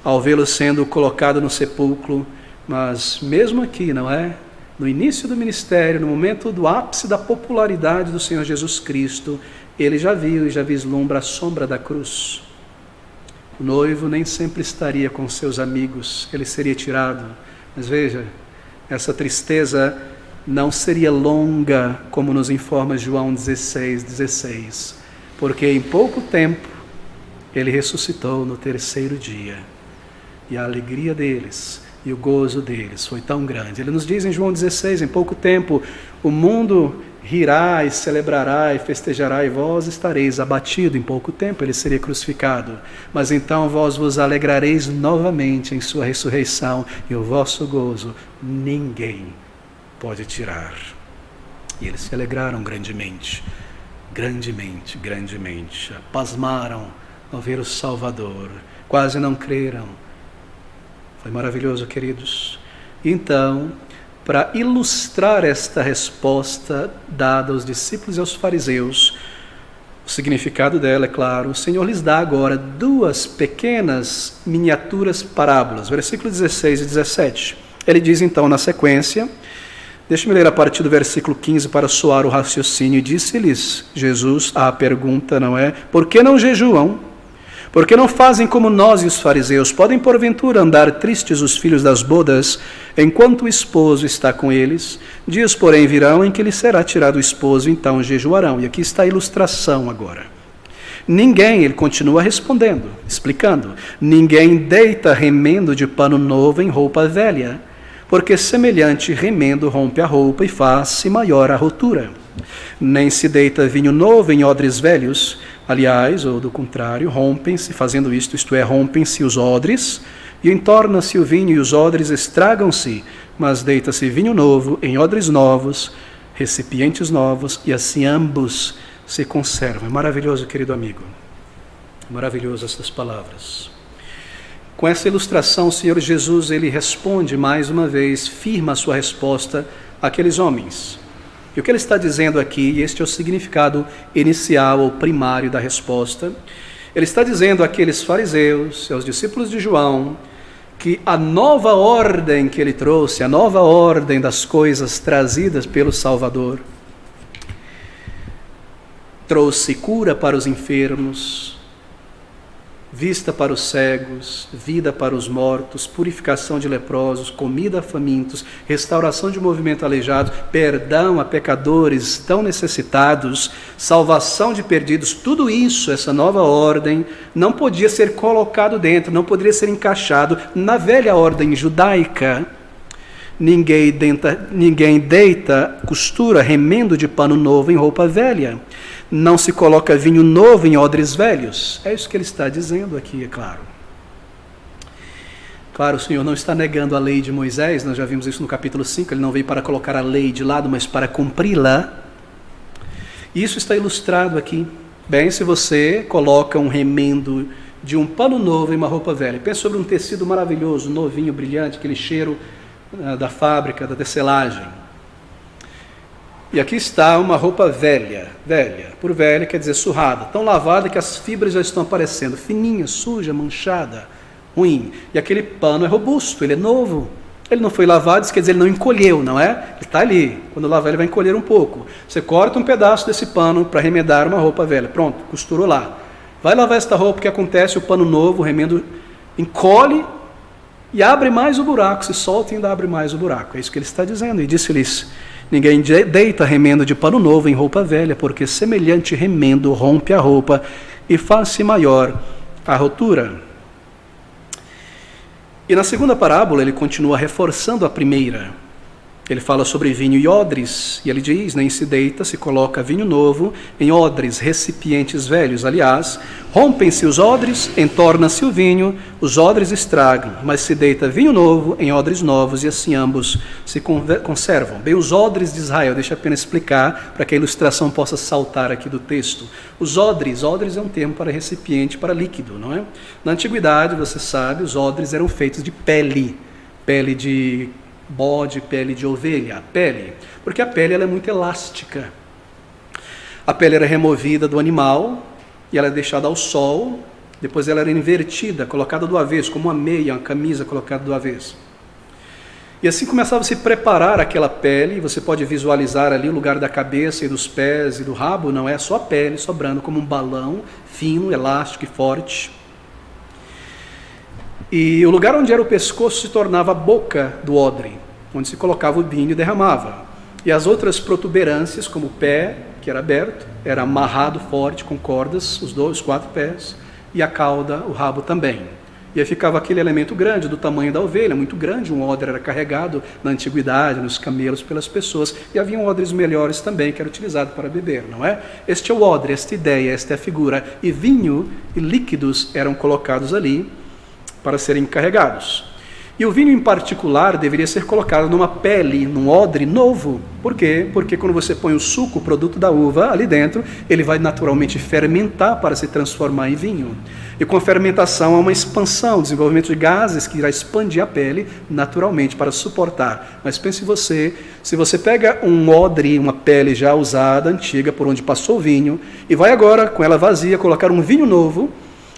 [SPEAKER 1] ao vê-lo sendo colocado no sepulcro. Mas mesmo aqui, não é? No início do ministério, no momento do ápice da popularidade do Senhor Jesus Cristo, ele já viu e já vislumbra a sombra da cruz. O noivo nem sempre estaria com seus amigos, ele seria tirado. Mas veja, essa tristeza não seria longa, como nos informa João 16:16, porque em pouco tempo ele ressuscitou no terceiro dia, e a alegria deles e o gozo deles foi tão grande. Ele nos diz em João 16, em pouco tempo o mundo rirá e celebrará e festejará, e vós estareis abatido. Em pouco tempo ele seria crucificado, mas então vós vos alegrareis novamente em sua ressurreição, e o vosso gozo ninguém pode tirar. E eles se alegraram grandemente, grandemente, grandemente. Pasmaram ao ver o Salvador, quase não creram. Foi maravilhoso, queridos. Então, para ilustrar esta resposta dada aos discípulos e aos fariseus, o significado dela, é claro, o Senhor lhes dá agora duas pequenas miniaturas parábolas, versículos 16 e 17. Ele diz então na sequência, deixe-me ler a partir do versículo 15 para soar o raciocínio. E disse-lhes Jesus, a pergunta, não é? Por que não jejuam? Por que não fazem como nós e os fariseus? Podem porventura andar tristes os filhos das bodas, enquanto o esposo está com eles? Dias, porém, virão em que lhes será tirado o esposo, então jejuarão. E aqui está a ilustração agora. Ninguém, ele continua respondendo, explicando, ninguém deita remendo de pano novo em roupa velha, porque semelhante remendo rompe a roupa e faz-se maior a rotura. Nem se deita vinho novo em odres velhos, aliás, ou do contrário, rompem-se, fazendo isto é, rompem-se os odres, E entorna-se o vinho e os odres estragam-se, mas deita-se vinho novo em odres novos, recipientes novos, e assim ambos se conservam. É maravilhoso, querido amigo. Maravilhoso essas palavras. Com essa ilustração, o Senhor Jesus, ele responde mais uma vez, firma a sua resposta àqueles homens. E o que ele está dizendo aqui, e este é o significado inicial ou primário da resposta, ele está dizendo àqueles fariseus, aos discípulos de João, que a nova ordem que ele trouxe, a nova ordem das coisas trazidas pelo Salvador, trouxe cura para os enfermos, vista para os cegos, vida para os mortos, purificação de leprosos, comida a famintos, restauração de movimento aleijado, perdão a pecadores tão necessitados, salvação de perdidos. Tudo isso, essa nova ordem, não podia ser colocado dentro, não poderia ser encaixado na velha ordem judaica. Ninguém deita, costura, remendo de pano novo em roupa velha. Não se coloca vinho novo em odres velhos. É isso que ele está dizendo aqui, é claro. Claro, o Senhor não está negando a lei de Moisés, nós já vimos isso no capítulo 5, ele não veio para colocar a lei de lado, mas para cumpri-la. Isso está ilustrado aqui. Bem, se você coloca um remendo de um pano novo em uma roupa velha, pensa sobre um tecido maravilhoso, novinho, brilhante, aquele cheiro da fábrica, da tecelagem. E aqui está uma roupa velha, por velha quer dizer surrada, tão lavada que as fibras já estão aparecendo, fininha, suja, manchada, ruim. E aquele pano é robusto, ele é novo, ele não foi lavado, isso quer dizer, ele não encolheu, não é? Ele está ali, quando lavar ele vai encolher um pouco. Você corta um pedaço desse pano para remendar uma roupa velha, pronto, costurou lá. Vai lavar esta roupa, o que acontece? O pano novo, o remendo encolhe e abre mais o buraco, se solta e ainda abre mais o buraco. É isso que ele está dizendo, e disse-lhes: ninguém deita remendo de pano novo em roupa velha, porque semelhante remendo rompe a roupa e faz-se maior a rotura. E na segunda parábola ele continua reforçando a primeira. Ele fala sobre vinho e odres, e ele diz: nem se deita, se coloca vinho novo em odres, recipientes velhos. Aliás, rompem-se os odres, entorna-se o vinho, os odres estragam, mas se deita vinho novo em odres novos, e assim ambos se conservam. Bem, os odres de Israel, deixa eu apenas explicar, para que a ilustração possa saltar aqui do texto. Os odres é um termo para recipiente, para líquido, não é? Na antiguidade, você sabe, os odres eram feitos de pele de bode, pele de ovelha, porque a pele ela é muito elástica. A pele era removida do animal e ela é deixada ao sol, depois ela era invertida, colocada do avesso, como uma meia, uma camisa colocada do avesso. E assim começava a se preparar aquela pele, você pode visualizar ali o lugar da cabeça e dos pés e do rabo, não é só a pele sobrando como um balão fino, elástico e forte. E o lugar onde era o pescoço se tornava a boca do odre, onde se colocava o vinho e derramava. E as outras protuberâncias, como o pé, que era aberto, era amarrado forte com cordas, os 4 pés, e a cauda, o rabo também. E aí ficava aquele elemento grande, do tamanho da ovelha, muito grande. Um odre era carregado na antiguidade, nos camelos, pelas pessoas. E havia odres melhores também, que era utilizado para beber, não é? Este é o odre, esta ideia, esta é a figura. E vinho e líquidos eram colocados ali para serem carregados. E o vinho em particular deveria ser colocado numa pele, num odre novo. Por quê? Porque quando você põe o suco, o produto da uva, ali dentro, ele vai naturalmente fermentar para se transformar em vinho. E com a fermentação há uma expansão, desenvolvimento de gases que irá expandir a pele naturalmente para suportar. Mas pense você, se você pega um odre, uma pele já usada, antiga, por onde passou o vinho, e vai agora, com ela vazia, colocar um vinho novo,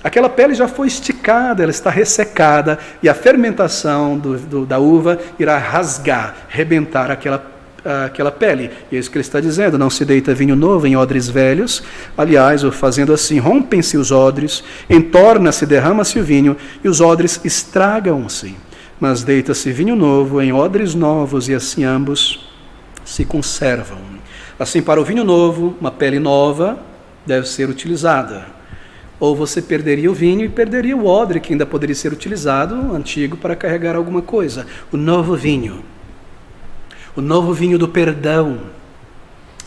[SPEAKER 1] aquela pele já foi esticada, ela está ressecada, e a fermentação da uva irá rasgar, rebentar aquela pele. E é isso que ele está dizendo: não se deita vinho novo em odres velhos. Aliás, fazendo assim, rompem-se os odres, entorna-se, derrama-se o vinho, e os odres estragam-se. Mas deita-se vinho novo em odres novos, e assim ambos se conservam. Assim, para o vinho novo, uma pele nova deve ser utilizada. Ou você perderia o vinho e perderia o odre, que ainda poderia ser utilizado, antigo, para carregar alguma coisa. O novo vinho do perdão,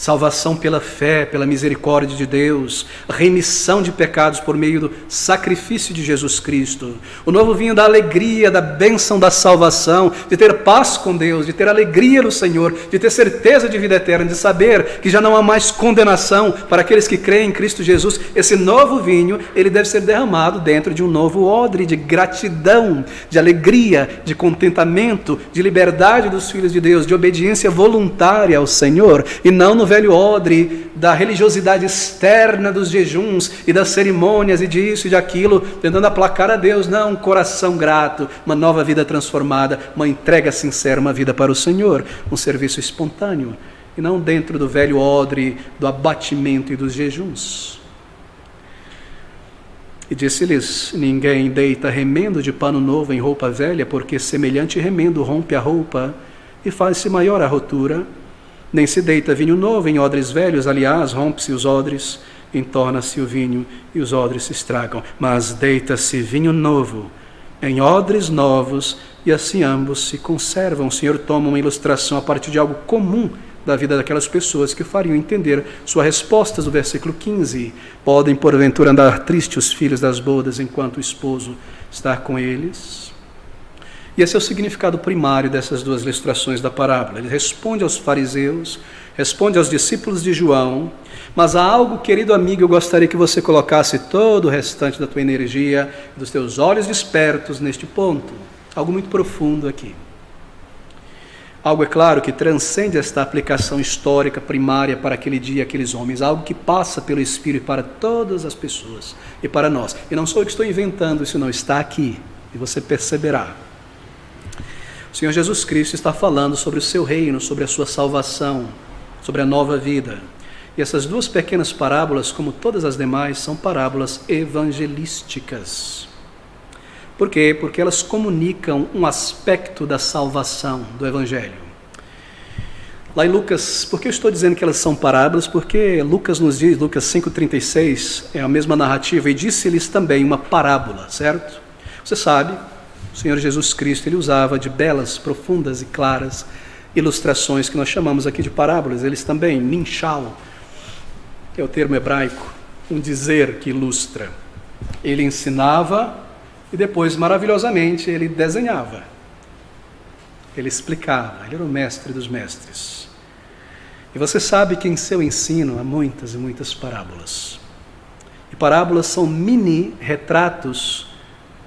[SPEAKER 1] salvação pela fé, pela misericórdia de Deus, remissão de pecados por meio do sacrifício de Jesus Cristo. O novo vinho da alegria, da bênção da salvação, de ter paz com Deus, de ter alegria no Senhor, de ter certeza de vida eterna, de saber que já não há mais condenação para aqueles que creem em Cristo Jesus. Esse novo vinho, ele deve ser derramado dentro de um novo odre de gratidão, de alegria, de contentamento, de liberdade dos filhos de Deus, de obediência voluntária ao Senhor, e não no velho odre da religiosidade externa dos jejuns e das cerimônias e disso e de aquilo, tentando aplacar a Deus. Não, um coração grato, uma nova vida transformada, uma entrega sincera, uma vida para o Senhor, um serviço espontâneo, e não dentro do velho odre do abatimento e dos jejuns. E disse-lhes: ninguém deita remendo de pano novo em roupa velha, porque semelhante remendo rompe a roupa e faz-se maior a rotura. Nem se deita vinho novo em odres velhos, aliás, rompe-se os odres, entorna-se o vinho e os odres se estragam. Mas deita-se vinho novo em odres novos, e assim ambos se conservam. O Senhor toma uma ilustração a partir de algo comum da vida daquelas pessoas que fariam entender sua resposta do versículo 15. Podem, porventura, andar tristes os filhos das bodas enquanto o esposo está com eles? E esse é o significado primário dessas duas ilustrações da parábola. Ele responde aos fariseus, responde aos discípulos de João, mas há algo, querido amigo, eu gostaria que você colocasse todo o restante da tua energia, dos teus olhos despertos neste ponto. Algo muito profundo aqui. Algo, é claro, que transcende esta aplicação histórica primária para aquele dia, aqueles homens. Algo que passa pelo Espírito para todas as pessoas e para nós. E não sou eu que estou inventando, isso não está aqui. E você perceberá. O Senhor Jesus Cristo está falando sobre o seu reino, sobre a sua salvação, sobre a nova vida. E essas duas pequenas parábolas, como todas as demais, são parábolas evangelísticas. Por quê? Porque elas comunicam um aspecto da salvação do Evangelho. Lá em Lucas, por que eu estou dizendo que elas são parábolas? Porque Lucas nos diz, Lucas 5,36, é a mesma narrativa, e disse-lhes também uma parábola, certo? Você sabe, o Senhor Jesus Cristo, ele usava de belas, profundas e claras ilustrações que nós chamamos aqui de parábolas. Eles também, ninshal, que é o termo hebraico, um dizer que ilustra. Ele ensinava e depois, maravilhosamente, ele desenhava. Ele explicava, ele era o mestre dos mestres. E você sabe que em seu ensino há muitas e muitas parábolas. E parábolas são mini-retratos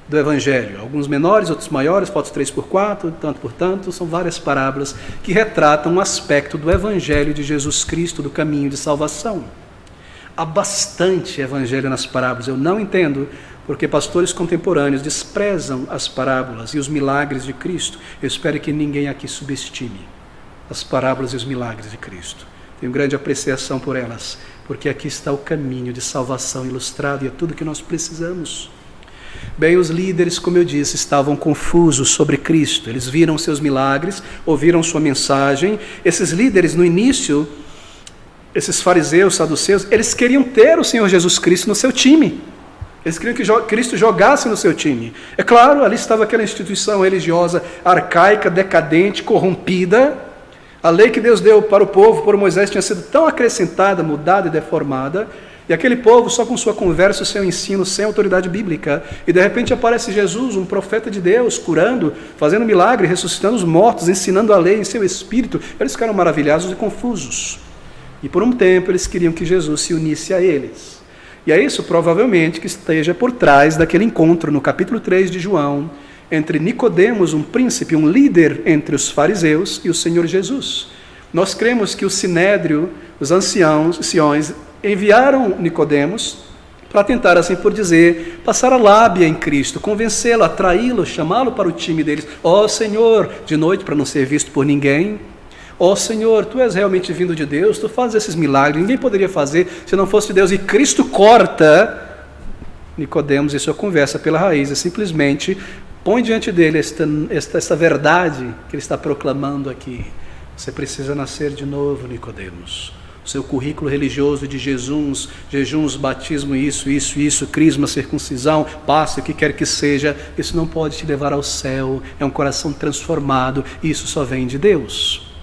[SPEAKER 1] do Evangelho. Alguns menores, outros maiores, fotos 3x4, tanto por tanto, são várias parábolas que retratam um aspecto do Evangelho de Jesus Cristo, do caminho de salvação. Há bastante Evangelho nas parábolas. Eu não entendo porque pastores contemporâneos desprezam as parábolas e os milagres de Cristo. Eu espero que ninguém aqui subestime as parábolas e os milagres de Cristo. Tenho grande apreciação por elas, porque aqui está o caminho de salvação ilustrado e é tudo que nós precisamos. Bem, os líderes, como eu disse, estavam confusos sobre Cristo. Eles viram seus milagres, ouviram sua mensagem. Esses líderes, no início, esses fariseus, saduceus, eles queriam ter o Senhor Jesus Cristo no seu time. Eles queriam que Cristo jogasse no seu time. É claro, ali estava aquela instituição religiosa arcaica, decadente, corrompida. A lei que Deus deu para o povo, por Moisés, tinha sido tão acrescentada, mudada e deformada. E aquele povo, só com sua conversa, o seu ensino, sem autoridade bíblica. E de repente aparece Jesus, um profeta de Deus, curando, fazendo milagre, ressuscitando os mortos, ensinando a lei em seu espírito. Eles ficaram maravilhados e confusos. E por um tempo eles queriam que Jesus se unisse a eles. E é isso provavelmente que esteja por trás daquele encontro no capítulo 3 de João, entre Nicodemos, um príncipe, um líder entre os fariseus, e o Senhor Jesus. Nós cremos que o sinédrio, os anciãos enviaram Nicodemos para tentar, assim por dizer, passar a lábia em Cristo, convencê-lo, atraí-lo, chamá-lo para o time deles. Ó Senhor, de noite para não ser visto por ninguém. Ó Senhor, Tu és realmente vindo de Deus, Tu fazes esses milagres, ninguém poderia fazer se não fosse de Deus. E Cristo corta Nicodemos e sua conversa pela raiz, e simplesmente põe diante dele esta verdade que ele está proclamando aqui. Você precisa nascer de novo, Nicodemos. O seu currículo religioso de jejuns, batismo, isso, crisma, circuncisão, passe, o que quer que seja, isso não pode te levar ao céu. É um coração transformado, e isso só vem de Deus.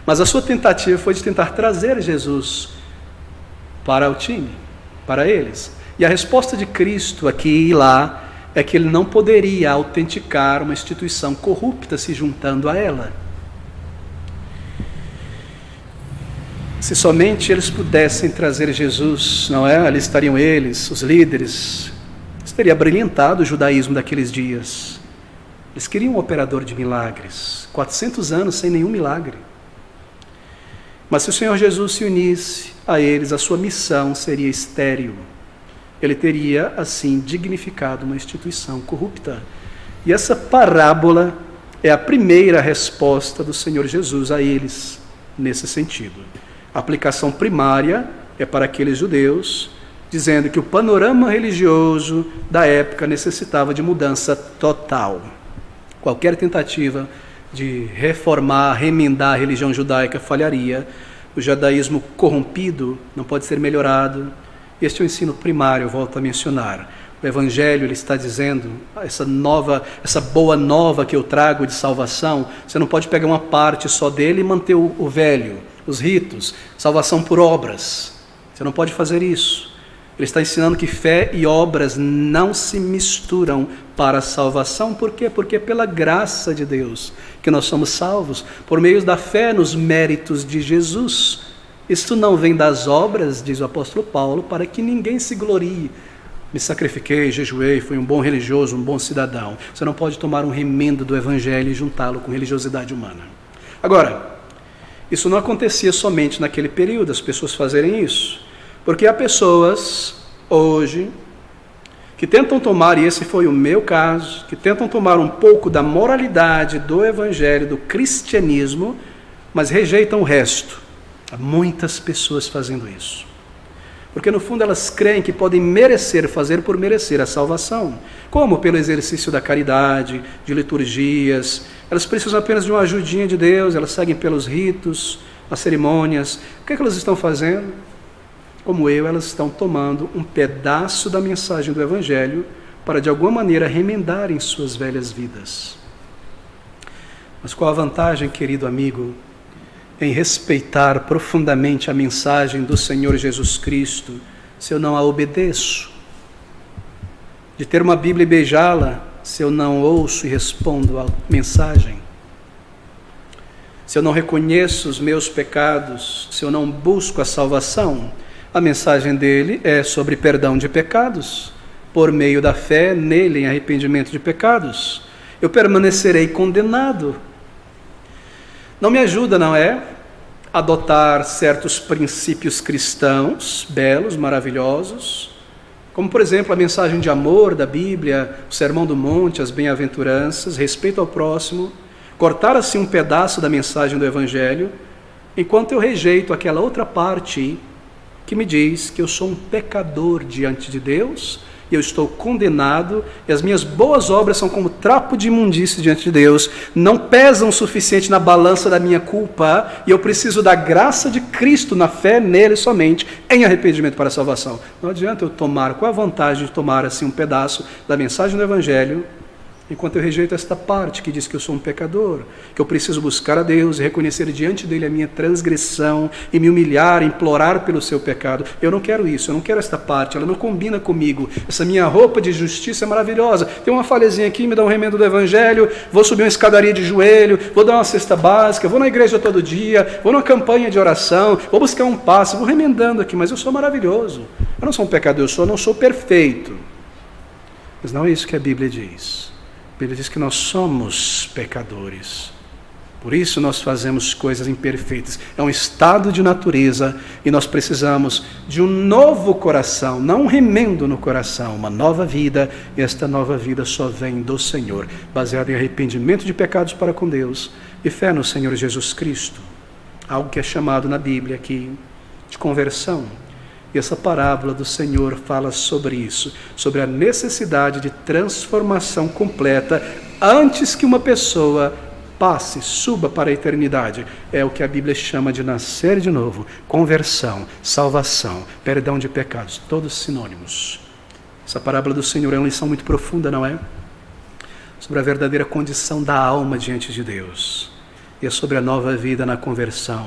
[SPEAKER 1] Mas a sua tentativa foi de tentar trazer Jesus para o time, para eles. E a resposta de Cristo aqui e lá é que ele não poderia autenticar uma instituição corrupta se juntando a ela. Se somente eles pudessem trazer Jesus, não é? Ali estariam eles, os líderes. Isso teria brilhantado o judaísmo daqueles dias. Eles queriam um operador de milagres. 400 anos sem nenhum milagre. Mas se o Senhor Jesus se unisse a eles, a sua missão seria estéril. Ele teria, assim, dignificado uma instituição corrupta. E essa parábola é a primeira resposta do Senhor Jesus a eles, nesse sentido. A aplicação primária é para aqueles judeus, dizendo que o panorama religioso da época necessitava de mudança total. Qualquer tentativa de reformar, remendar a religião judaica falharia. O judaísmo corrompido não pode ser melhorado. Este é o ensino primário, eu volto a mencionar. O Evangelho, ele está dizendo, essa boa nova que eu trago de salvação, você não pode pegar uma parte só dele e manter o velho, os ritos, salvação por obras. Você não pode fazer isso. Ele está ensinando que fé e obras não se misturam para a salvação. Por quê? Porque é pela graça de Deus que nós somos salvos, por meio da fé nos méritos de Jesus. Isto não vem das obras, diz o apóstolo Paulo, para que ninguém se glorie. Me sacrifiquei, jejuei, fui um bom religioso, um bom cidadão. Você não pode tomar um remendo do Evangelho e juntá-lo com religiosidade humana. Agora, isso não acontecia somente naquele período, as pessoas fazerem isso. Porque há pessoas, hoje, que tentam tomar, e esse foi o meu caso, que tentam tomar um pouco da moralidade do Evangelho, do cristianismo, mas rejeitam o resto. Há muitas pessoas fazendo isso. Porque no fundo elas creem que podem fazer por merecer a salvação. Como? Pelo exercício da caridade, de liturgias. Elas precisam apenas de uma ajudinha de Deus, elas seguem pelos ritos, as cerimônias. O que elas estão fazendo? Como eu, elas estão tomando um pedaço da mensagem do Evangelho para de alguma maneira remendarem suas velhas vidas. Mas qual a vantagem, querido amigo, em respeitar profundamente a mensagem do Senhor Jesus Cristo, se eu não a obedeço? De ter uma Bíblia e beijá-la, se eu não ouço e respondo à mensagem? Se eu não reconheço os meus pecados, se eu não busco a salvação? A mensagem dele é sobre perdão de pecados, por meio da fé nele em arrependimento de pecados. Eu permanecerei condenado. Não me ajuda, não é? Adotar certos princípios cristãos, belos, maravilhosos, como, por exemplo, a mensagem de amor da Bíblia, o Sermão do Monte, as bem-aventuranças, respeito ao próximo, cortar assim um pedaço da mensagem do Evangelho, enquanto eu rejeito aquela outra parte que me diz que eu sou um pecador diante de Deus, e eu estou condenado, e as minhas boas obras são como trapo de imundície diante de Deus, não pesam o suficiente na balança da minha culpa, e eu preciso da graça de Cristo, na fé nele somente, em arrependimento para a salvação. Não adianta eu tomar, qual a vantagem de tomar assim um pedaço da mensagem do Evangelho, enquanto eu rejeito esta parte que diz que eu sou um pecador, que eu preciso buscar a Deus e reconhecer diante dele a minha transgressão e me humilhar, implorar pelo seu pecado. Eu não quero isso, eu não quero esta parte, ela não combina comigo. Essa minha roupa de justiça é maravilhosa. Tem uma falhazinha aqui, me dá um remendo do Evangelho, vou subir uma escadaria de joelho, vou dar uma cesta básica, vou na igreja todo dia, vou numa campanha de oração, vou buscar um passe, vou remendando aqui, mas eu sou maravilhoso. Eu não sou um pecador, eu não sou perfeito. Mas não é isso que a Bíblia diz. A Bíblia diz que nós somos pecadores. Por isso nós fazemos coisas imperfeitas. É um estado de natureza e nós precisamos de um novo coração, não um remendo no coração, uma nova vida. E esta nova vida só vem do Senhor, baseada em arrependimento de pecados para com Deus e fé no Senhor Jesus Cristo. Algo que é chamado na Bíblia aqui de conversão. E essa parábola do Senhor fala sobre isso, sobre a necessidade de transformação completa antes que uma pessoa passe, suba para a eternidade. É o que a Bíblia chama de nascer de novo, conversão, salvação, perdão de pecados, todos sinônimos. Essa parábola do Senhor é uma lição muito profunda, não é? Sobre a verdadeira condição da alma diante de Deus. e é sobre a nova vida na conversão.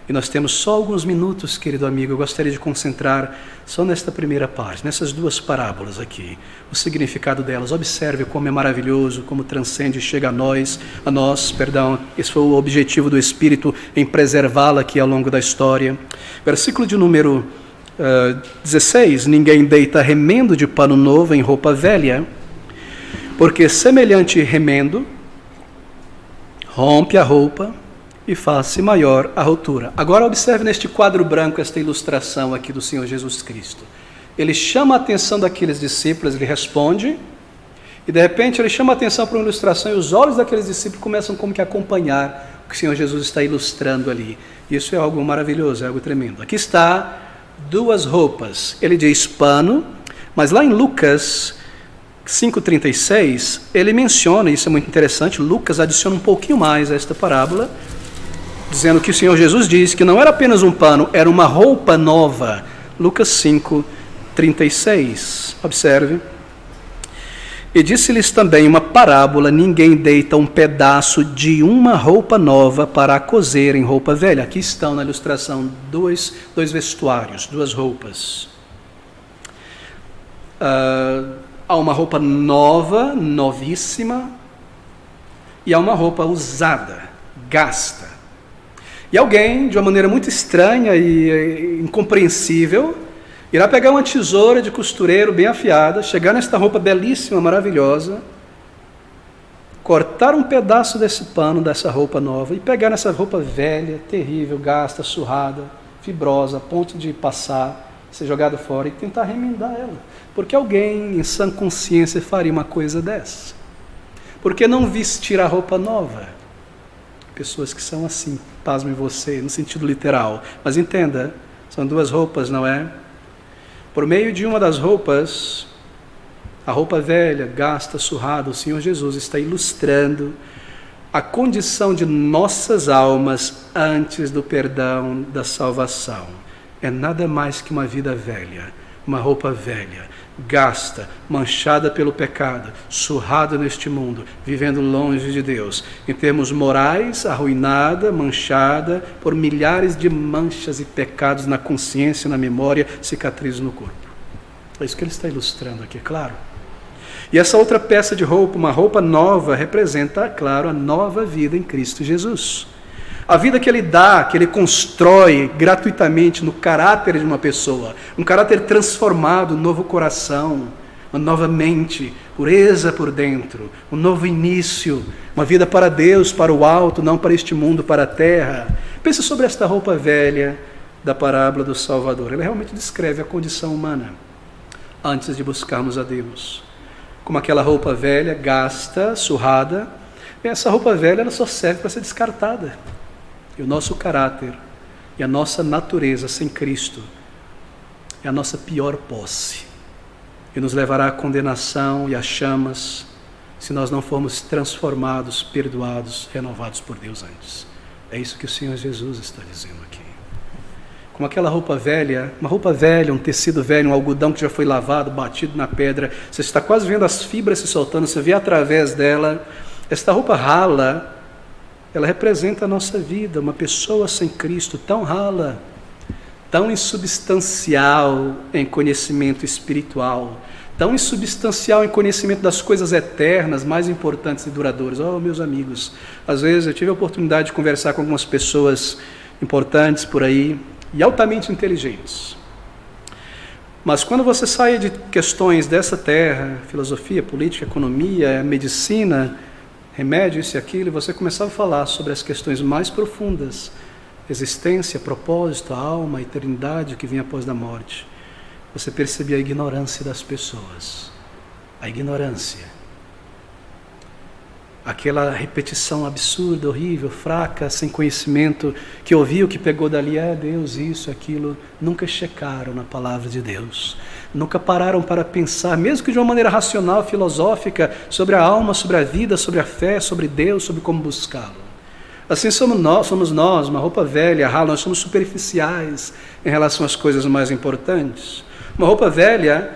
[SPEAKER 1] E nós temos só alguns minutos, querido amigo, eu gostaria de concentrar só nesta primeira parte, nessas duas parábolas aqui, o significado delas. Observe como é maravilhoso, como transcende e chega a nós, esse foi o objetivo do Espírito em preservá-la aqui ao longo da história. Versículo de número 16, ninguém deita remendo de pano novo em roupa velha, porque semelhante remendo rompe a roupa e faz-se maior a rotura. Agora observe neste quadro branco esta ilustração aqui do Senhor Jesus Cristo. Ele chama a atenção daqueles discípulos, ele responde, e de repente ele chama a atenção para uma ilustração, e os olhos daqueles discípulos começam como que a acompanhar o que o Senhor Jesus está ilustrando ali. Isso é algo maravilhoso, é algo tremendo. Aqui está duas roupas. Ele diz pano, mas lá em Lucas 5,36, ele menciona, isso é muito interessante, Lucas adiciona um pouquinho mais a esta parábola, dizendo que o Senhor Jesus disse que não era apenas um pano, era uma roupa nova. Lucas 5,36. Observe. E disse-lhes também uma parábola: ninguém deita um pedaço de uma roupa nova para a cozer em roupa velha. Aqui estão na ilustração dois vestuários, duas roupas. Há uma roupa nova, novíssima, e há uma roupa usada, gasta. E alguém, de uma maneira muito estranha e incompreensível, irá pegar uma tesoura de costureiro bem afiada, chegar nesta roupa belíssima, maravilhosa, cortar um pedaço desse pano, dessa roupa nova, e pegar nessa roupa velha, terrível, gasta, surrada, fibrosa, a ponto de passar, ser jogado fora, e tentar remendar ela. Porque alguém, em sã consciência, faria uma coisa dessa? Por que não vestir a roupa nova? Pessoas que são assim, pasmem você, no sentido literal. Mas entenda, são duas roupas, não é? Por meio de uma das roupas, a roupa velha, gasta, surrada, o Senhor Jesus está ilustrando a condição de nossas almas antes do perdão da salvação. É nada mais que uma vida velha, uma roupa velha, gasta, manchada pelo pecado, surrada neste mundo, vivendo longe de Deus, em termos morais, arruinada, manchada por milhares de manchas e pecados na consciência, na memória, cicatrizes no corpo. É isso que ele está ilustrando aqui, claro. E essa outra peça de roupa, uma roupa nova, representa, claro, a nova vida em Cristo Jesus. A vida que ele dá, que ele constrói gratuitamente no caráter de uma pessoa, um caráter transformado, um novo coração, uma nova mente, pureza por dentro, um novo início, uma vida para Deus, para o alto, não para este mundo, para a terra. Pense sobre esta roupa velha da parábola do Salvador. Ela realmente descreve a condição humana antes de buscarmos a Deus. Como aquela roupa velha, gasta, surrada, e essa roupa velha ela só serve para ser descartada. E o nosso caráter e a nossa natureza sem Cristo é a nossa pior posse. E nos levará à condenação e às chamas se nós não formos transformados, perdoados, renovados por Deus antes. É isso que o Senhor Jesus está dizendo aqui. Como aquela roupa velha, uma roupa velha, um tecido velho, um algodão que já foi lavado, batido na pedra, você está quase vendo as fibras se soltando, você vê através dela. Esta roupa rala, ela representa a nossa vida, uma pessoa sem Cristo, tão rala, tão insubstancial em conhecimento espiritual, tão insubstancial em conhecimento das coisas eternas, mais importantes e duradouras. Oh, meus amigos, às vezes eu tive a oportunidade de conversar com algumas pessoas importantes por aí, e altamente inteligentes. Mas quando você sai de questões dessa terra, filosofia, política, economia, medicina, remédio, isso e aquilo, e você começava a falar sobre as questões mais profundas, existência, propósito, a alma, a eternidade, o que vem após a morte, você percebia a ignorância das pessoas. A ignorância. Aquela repetição absurda, horrível, fraca, sem conhecimento, que ouviu, que pegou dali, Deus, isso, aquilo, nunca checaram na palavra de Deus, nunca pararam para pensar, mesmo que de uma maneira racional, filosófica, sobre a alma, sobre a vida, sobre a fé, sobre Deus, sobre como buscá-lo. Assim somos nós, uma roupa velha, rala, nós somos superficiais em relação às coisas mais importantes. Uma roupa velha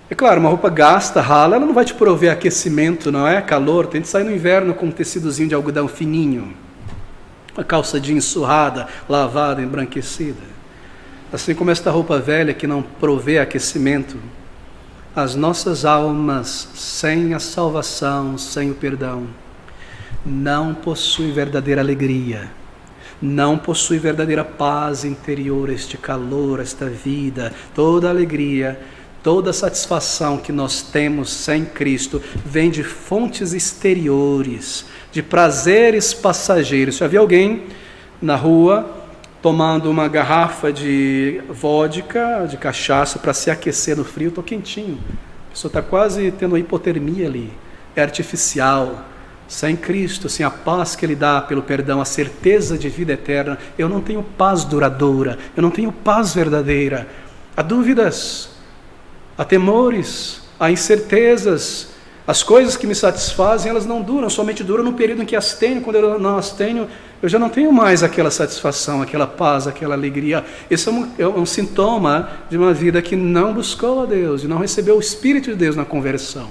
[SPEAKER 1] É claro, uma roupa gasta, rala, ela não vai te prover aquecimento, não é? Calor, tem que sair no inverno com um tecidozinho de algodão fininho. Uma calça jeans surrada, lavada, embranquecida. Assim como esta roupa velha que não provê aquecimento, as nossas almas, sem a salvação, sem o perdão, não possuem verdadeira alegria, não possuem verdadeira paz interior, este calor, esta vida, toda a alegria, toda a satisfação que nós temos sem Cristo vem de fontes exteriores, de prazeres passageiros. Já havia alguém na rua tomando uma garrafa de vodka, de cachaça, para se aquecer no frio? Estou quentinho. A pessoa está quase tendo uma hipotermia ali. É artificial. Sem Cristo, sem a paz que Ele dá pelo perdão, a certeza de vida eterna, eu não tenho paz duradoura, eu não tenho paz verdadeira. Há dúvidas, há temores, há incertezas. As coisas que me satisfazem, elas não duram, somente duram no período em que as tenho. Quando eu não as tenho, eu já não tenho mais aquela satisfação, aquela paz, aquela alegria. Esse é um sintoma de uma vida que não buscou a Deus, de não recebeu o Espírito de Deus na conversão.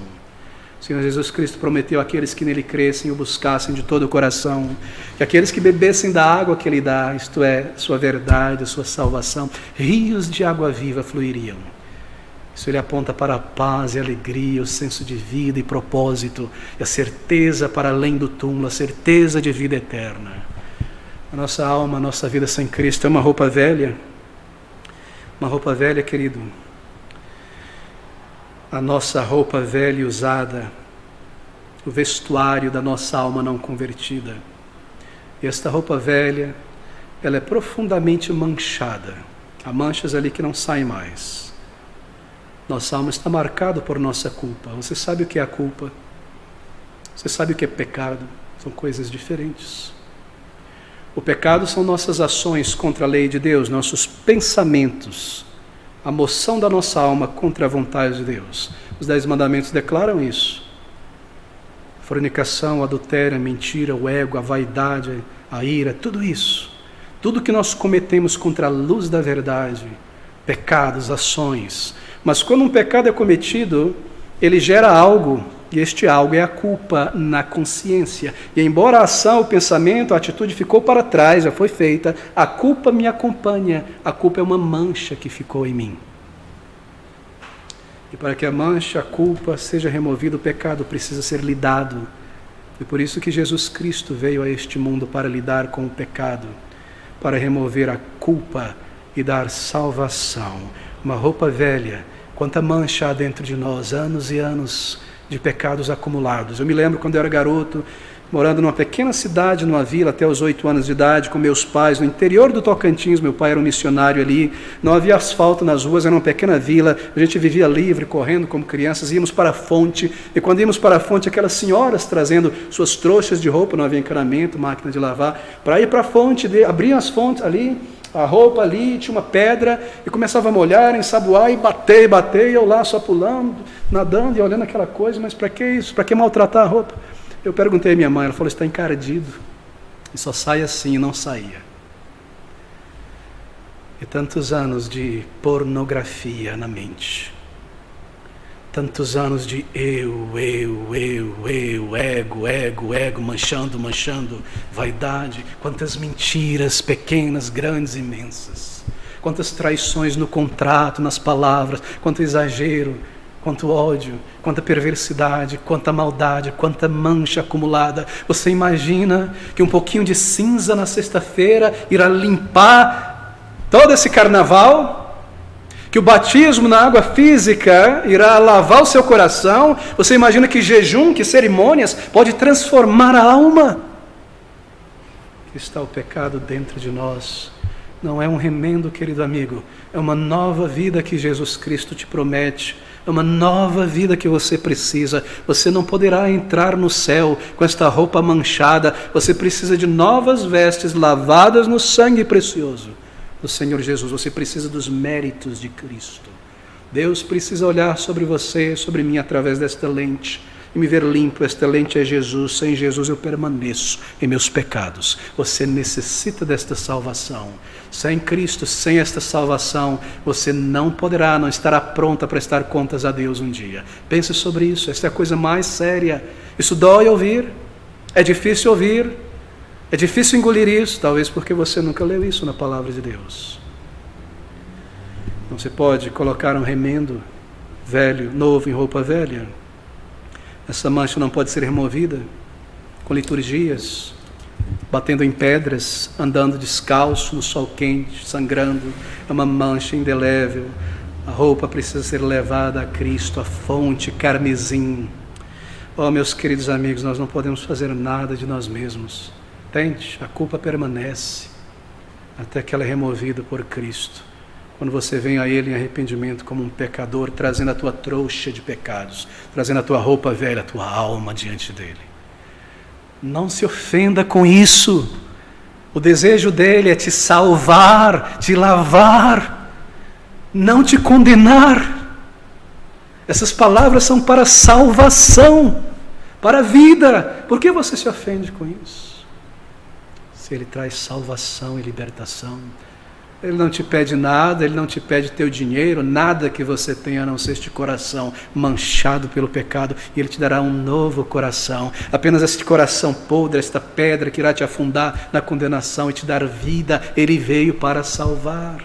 [SPEAKER 1] O Senhor Jesus Cristo prometeu àqueles que nele crescem e o buscassem de todo o coração, que aqueles que bebessem da água que Ele dá, isto é, sua verdade, sua salvação, rios de água viva fluiriam. Isso Ele aponta para a paz e a alegria, o senso de vida e propósito, e a certeza para além do túmulo, a certeza de vida eterna. A nossa alma, a nossa vida sem Cristo é uma roupa velha, querido. A nossa roupa velha e usada, o vestuário da nossa alma não convertida. E esta roupa velha, ela é profundamente manchada. Há manchas ali que não saem mais. Nossa alma está marcada por nossa culpa. Você sabe o que é a culpa? Você sabe o que é pecado? São coisas diferentes. O pecado são nossas ações contra a lei de Deus, nossos pensamentos, a moção da nossa alma contra a vontade de Deus. Os 10 mandamentos declaram isso. Fornicação, adultério, a mentira, o ego, a vaidade, a ira, tudo isso. Tudo que nós cometemos contra a luz da verdade, pecados, ações. Mas quando um pecado é cometido, ele gera algo, e este algo é a culpa na consciência. E embora a ação, o pensamento, a atitude ficou para trás, já foi feita, a culpa me acompanha. A culpa é uma mancha que ficou em mim. E para que a mancha, a culpa seja removida, o pecado precisa ser lidado. E por isso que Jesus Cristo veio a este mundo para lidar com o pecado, para remover a culpa e dar salvação. Uma roupa velha, quanta mancha há dentro de nós, anos e anos de pecados acumulados. Eu me lembro quando eu era garoto, morando numa pequena cidade, numa vila, até os 8 anos de idade, com meus pais, no interior do Tocantins. Meu pai era um missionário ali, não havia asfalto nas ruas, era uma pequena vila, a gente vivia livre, correndo como crianças, íamos para a fonte, e quando íamos para a fonte, aquelas senhoras trazendo suas trouxas de roupa, não havia encanamento, máquina de lavar, para ir para a fonte, abriam as fontes ali, a roupa ali, tinha uma pedra, e começava a molhar, ensaboar, e bater, e eu lá só pulando, nadando e olhando aquela coisa. Mas para que isso? Para que maltratar a roupa? Eu perguntei à minha mãe, ela falou: está encardido, e só sai assim, e não saía. E tantos anos de pornografia na mente, tantos anos de eu, ego, manchando, vaidade, quantas mentiras pequenas, grandes, imensas, quantas traições no contrato, nas palavras, quanto exagero, quanto ódio, quanta perversidade, quanta maldade, quanta mancha acumulada. Você imagina que um pouquinho de cinza na sexta-feira irá limpar todo esse carnaval? Que o batismo na água física irá lavar o seu coração? Você imagina que jejum, que cerimônias pode transformar a alma? Que está o pecado dentro de nós. Não é um remendo, querido amigo, é uma nova vida que Jesus Cristo te promete. É uma nova vida que você precisa. Você não poderá entrar no céu com esta roupa manchada. Você precisa de novas vestes lavadas no sangue precioso do Senhor Jesus. Você precisa dos méritos de Cristo. Deus precisa olhar sobre você, sobre mim, através desta lente e me ver limpo, excelente é Jesus. Sem Jesus eu permaneço em meus pecados. Você necessita desta salvação. Sem Cristo, sem esta salvação, você não poderá, não estará pronto a prestar contas a Deus um dia. Pense sobre isso, esta é a coisa mais séria. Isso dói ouvir, é difícil ouvir, é difícil engolir isso, talvez porque você nunca leu isso na palavra de Deus. Não se pode colocar um remendo velho, novo em roupa velha. Essa mancha não pode ser removida com liturgias, batendo em pedras, andando descalço no sol quente, sangrando. É uma mancha indelével. A roupa precisa ser levada a Cristo, a fonte carmesim. Oh, meus queridos amigos, nós não podemos fazer nada de nós mesmos. Entende? A culpa permanece até que ela é removida por Cristo. Quando você vem a Ele em arrependimento como um pecador, trazendo a tua trouxa de pecados, trazendo a tua roupa velha, a tua alma diante dEle. Não se ofenda com isso. O desejo dEle é te salvar, te lavar, não te condenar. Essas palavras são para salvação, para a vida. Por que você se ofende com isso? Se Ele traz salvação e libertação, Ele não te pede nada, Ele não te pede teu dinheiro, nada que você tenha a não ser este coração manchado pelo pecado, e Ele te dará um novo coração. Apenas este coração podre, esta pedra que irá te afundar na condenação e te dar vida, Ele veio para salvar.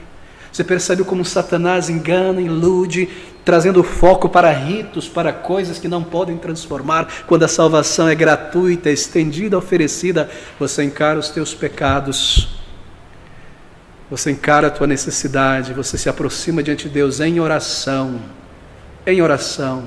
[SPEAKER 1] Você percebe como Satanás engana, ilude, trazendo foco para ritos, para coisas que não podem transformar. Quando a salvação é gratuita, estendida, oferecida, você encara os teus pecados, você encara a tua necessidade, você se aproxima diante de Deus em oração. Em oração.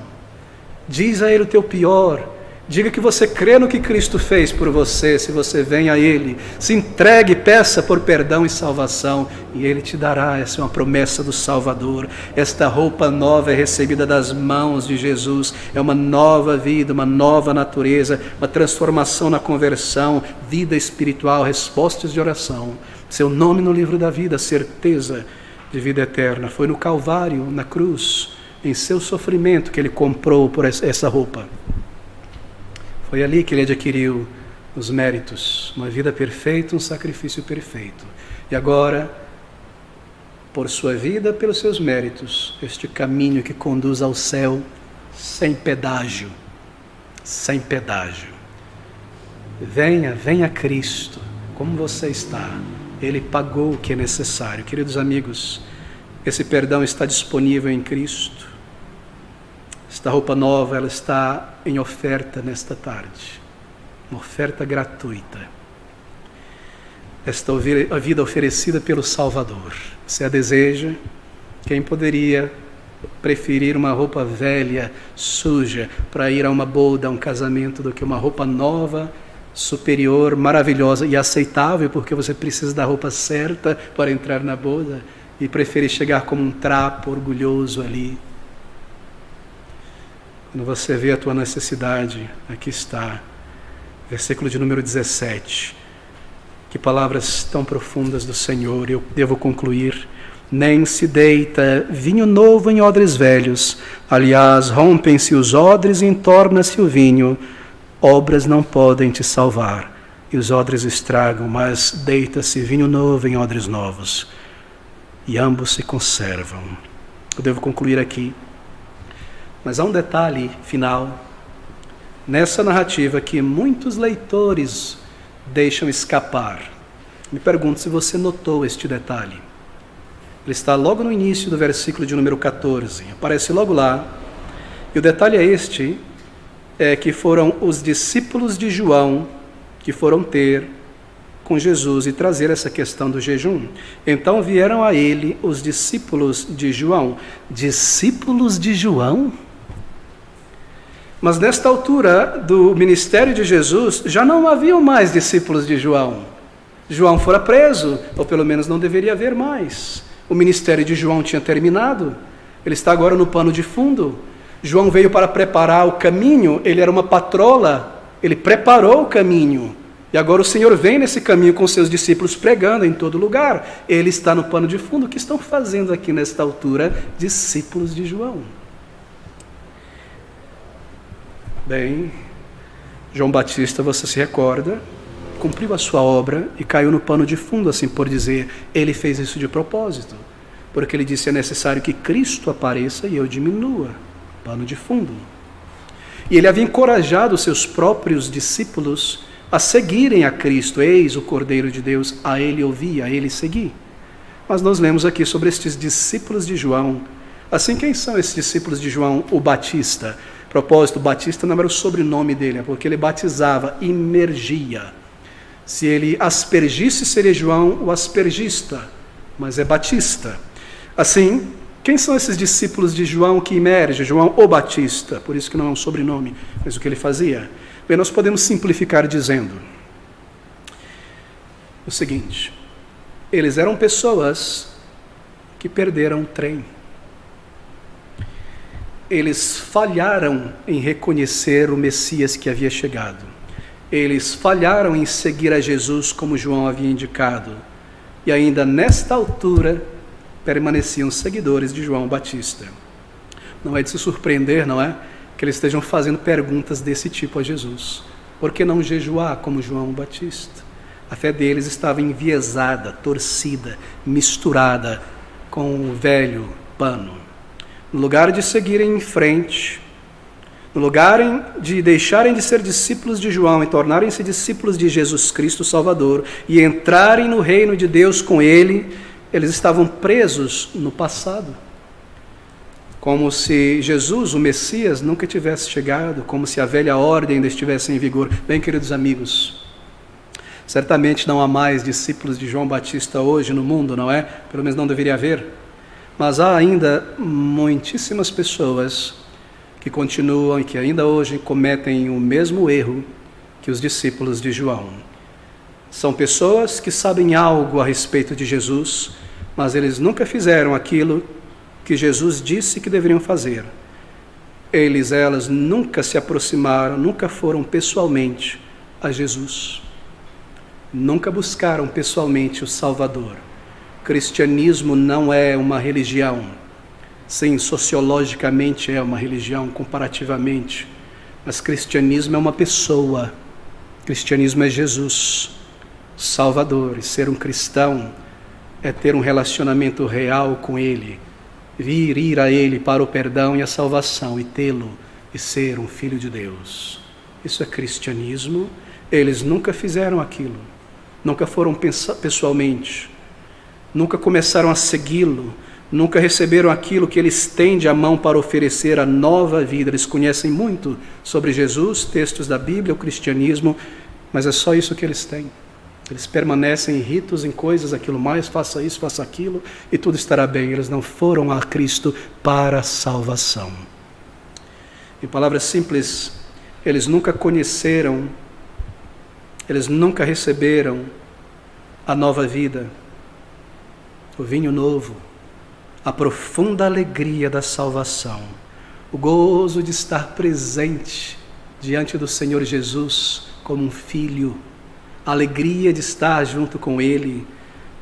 [SPEAKER 1] Diz a Ele o teu pior. Diga que você crê no que Cristo fez por você, se você vem a Ele. Se entregue, peça por perdão e salvação, e Ele te dará. Essa é uma promessa do Salvador. Esta roupa nova é recebida das mãos de Jesus. É uma nova vida, uma nova natureza, uma transformação na conversão, vida espiritual, respostas de oração. Seu nome no livro da vida, certeza de vida eterna. Foi no Calvário, na cruz, em seu sofrimento, que Ele comprou por essa roupa. Foi ali que Ele adquiriu os méritos, uma vida perfeita, um sacrifício perfeito. E agora, por sua vida, pelos seus méritos, este caminho que conduz ao céu, sem pedágio, sem pedágio. Venha a Cristo, como você está. Ele pagou o que é necessário. Queridos amigos, esse perdão está disponível em Cristo. Esta roupa nova, ela está em oferta nesta tarde. Uma oferta gratuita. Esta a vida oferecida pelo Salvador. Você a deseja? Quem poderia preferir uma roupa velha, suja, para ir a uma boda, a um casamento, do que uma roupa nova, superior, maravilhosa e aceitável, porque você precisa da roupa certa para entrar na boda, e preferir chegar como um trapo orgulhoso ali? Quando você vê a tua necessidade, aqui está, versículo de número 17. Que palavras tão profundas do Senhor. Eu devo concluir. Nem se deita vinho novo em odres velhos. Aliás, rompem-se os odres e entorna-se o vinho. Obras não podem te salvar, e os odres estragam, mas deita-se vinho novo em odres novos, e ambos se conservam. Eu devo concluir aqui. Mas há um detalhe final nessa narrativa que muitos leitores deixam escapar. Me pergunto se você notou este detalhe. Ele está logo no início do versículo de número 14. Aparece logo lá. E o detalhe é este, que foram os discípulos de João que foram ter com Jesus e trazer essa questão do jejum. Então vieram a ele os discípulos de João. Discípulos de João? Mas nesta altura do ministério de Jesus, já não haviam mais discípulos de João. João fora preso, ou pelo menos não deveria haver mais. O ministério de João tinha terminado, ele está agora no pano de fundo. João veio para preparar o caminho, ele era uma patrola, ele preparou o caminho. E agora o Senhor vem nesse caminho com seus discípulos pregando em todo lugar. Ele está no pano de fundo. O que estão fazendo aqui nesta altura? Discípulos de João. Bem, João Batista, você se recorda, cumpriu a sua obra e caiu no pano de fundo, assim por dizer. Ele fez isso de propósito, porque ele disse: é necessário que Cristo apareça e eu diminua. Pano de fundo. E ele havia encorajado os seus próprios discípulos a seguirem a Cristo. Eis o Cordeiro de Deus, a ele ouvi, a ele segui. Mas nós lemos aqui sobre estes discípulos de João. Assim, quem são esses discípulos de João o Batista? Propósito, Batista não era o sobrenome dele, é porque ele batizava, imergia. Se ele aspergisse, seria João o aspergista, mas é Batista. Assim, quem são esses discípulos de João que imerge? João o Batista, por isso que não é um sobrenome, mas o que ele fazia? Bem, nós podemos simplificar dizendo o seguinte: eles eram pessoas que perderam o trem. Eles falharam em reconhecer o Messias que havia chegado. Eles falharam em seguir a Jesus como João havia indicado. E ainda nesta altura permaneciam seguidores de João Batista. Não é de se surpreender, não é? Que eles estejam fazendo perguntas desse tipo a Jesus. Por que não jejuar como João Batista? A fé deles estava enviesada, torcida, misturada com o velho pano. No lugar de seguirem em frente, no lugar de deixarem de ser discípulos de João e tornarem-se discípulos de Jesus Cristo Salvador e entrarem no reino de Deus com Ele, eles estavam presos no passado. Como se Jesus, o Messias, nunca tivesse chegado, como se a velha ordem ainda estivesse em vigor. Bem, queridos amigos, certamente não há mais discípulos de João Batista hoje no mundo, não é? Pelo menos não deveria haver. Mas há ainda muitíssimas pessoas que continuam e que ainda hoje cometem o mesmo erro que os discípulos de João. São pessoas que sabem algo a respeito de Jesus, mas eles nunca fizeram aquilo que Jesus disse que deveriam fazer. Elas nunca se aproximaram, nunca foram pessoalmente a Jesus. Nunca buscaram pessoalmente o Salvador. Cristianismo não é uma religião. Sim, sociologicamente é uma religião, comparativamente. Mas cristianismo é uma pessoa. Cristianismo é Jesus, Salvador. E ser um cristão é ter um relacionamento real com Ele. Ir a Ele para o perdão e a salvação e tê-lo e ser um filho de Deus. Isso é cristianismo. Eles nunca fizeram aquilo. Nunca foram pessoalmente. Nunca começaram a segui-lo, nunca receberam aquilo que ele estende a mão para oferecer a nova vida. Eles conhecem muito sobre Jesus, textos da Bíblia, o cristianismo, mas é só isso que eles têm. Eles permanecem em ritos, em coisas, aquilo mais, faça isso, faça aquilo, e tudo estará bem. Eles não foram a Cristo para a salvação. Em palavras simples, eles nunca conheceram, eles nunca receberam a nova vida, o vinho novo, a profunda alegria da salvação, o gozo de estar presente diante do Senhor Jesus como um filho, a alegria de estar junto com Ele,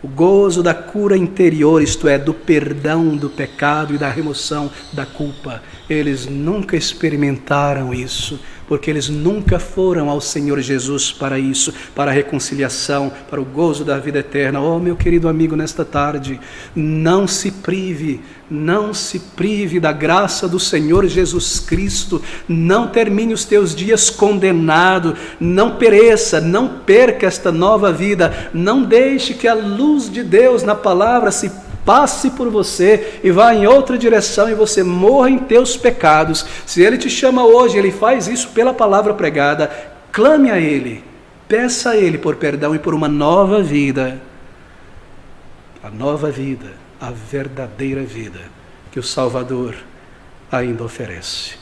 [SPEAKER 1] o gozo da cura interior, isto é, do perdão do pecado e da remoção da culpa. Eles nunca experimentaram isso, porque eles nunca foram ao Senhor Jesus para isso, para a reconciliação, para o gozo da vida eterna. Oh, meu querido amigo, nesta tarde, não se prive da graça do Senhor Jesus Cristo, não termine os teus dias condenado, não pereça, não perca esta nova vida, não deixe que a luz de Deus na palavra se passe por você e vá em outra direção e você morra em teus pecados. Se Ele te chama hoje, Ele faz isso pela palavra pregada, clame a Ele, peça a Ele por perdão e por uma nova vida. A nova vida, a verdadeira vida que o Salvador ainda oferece.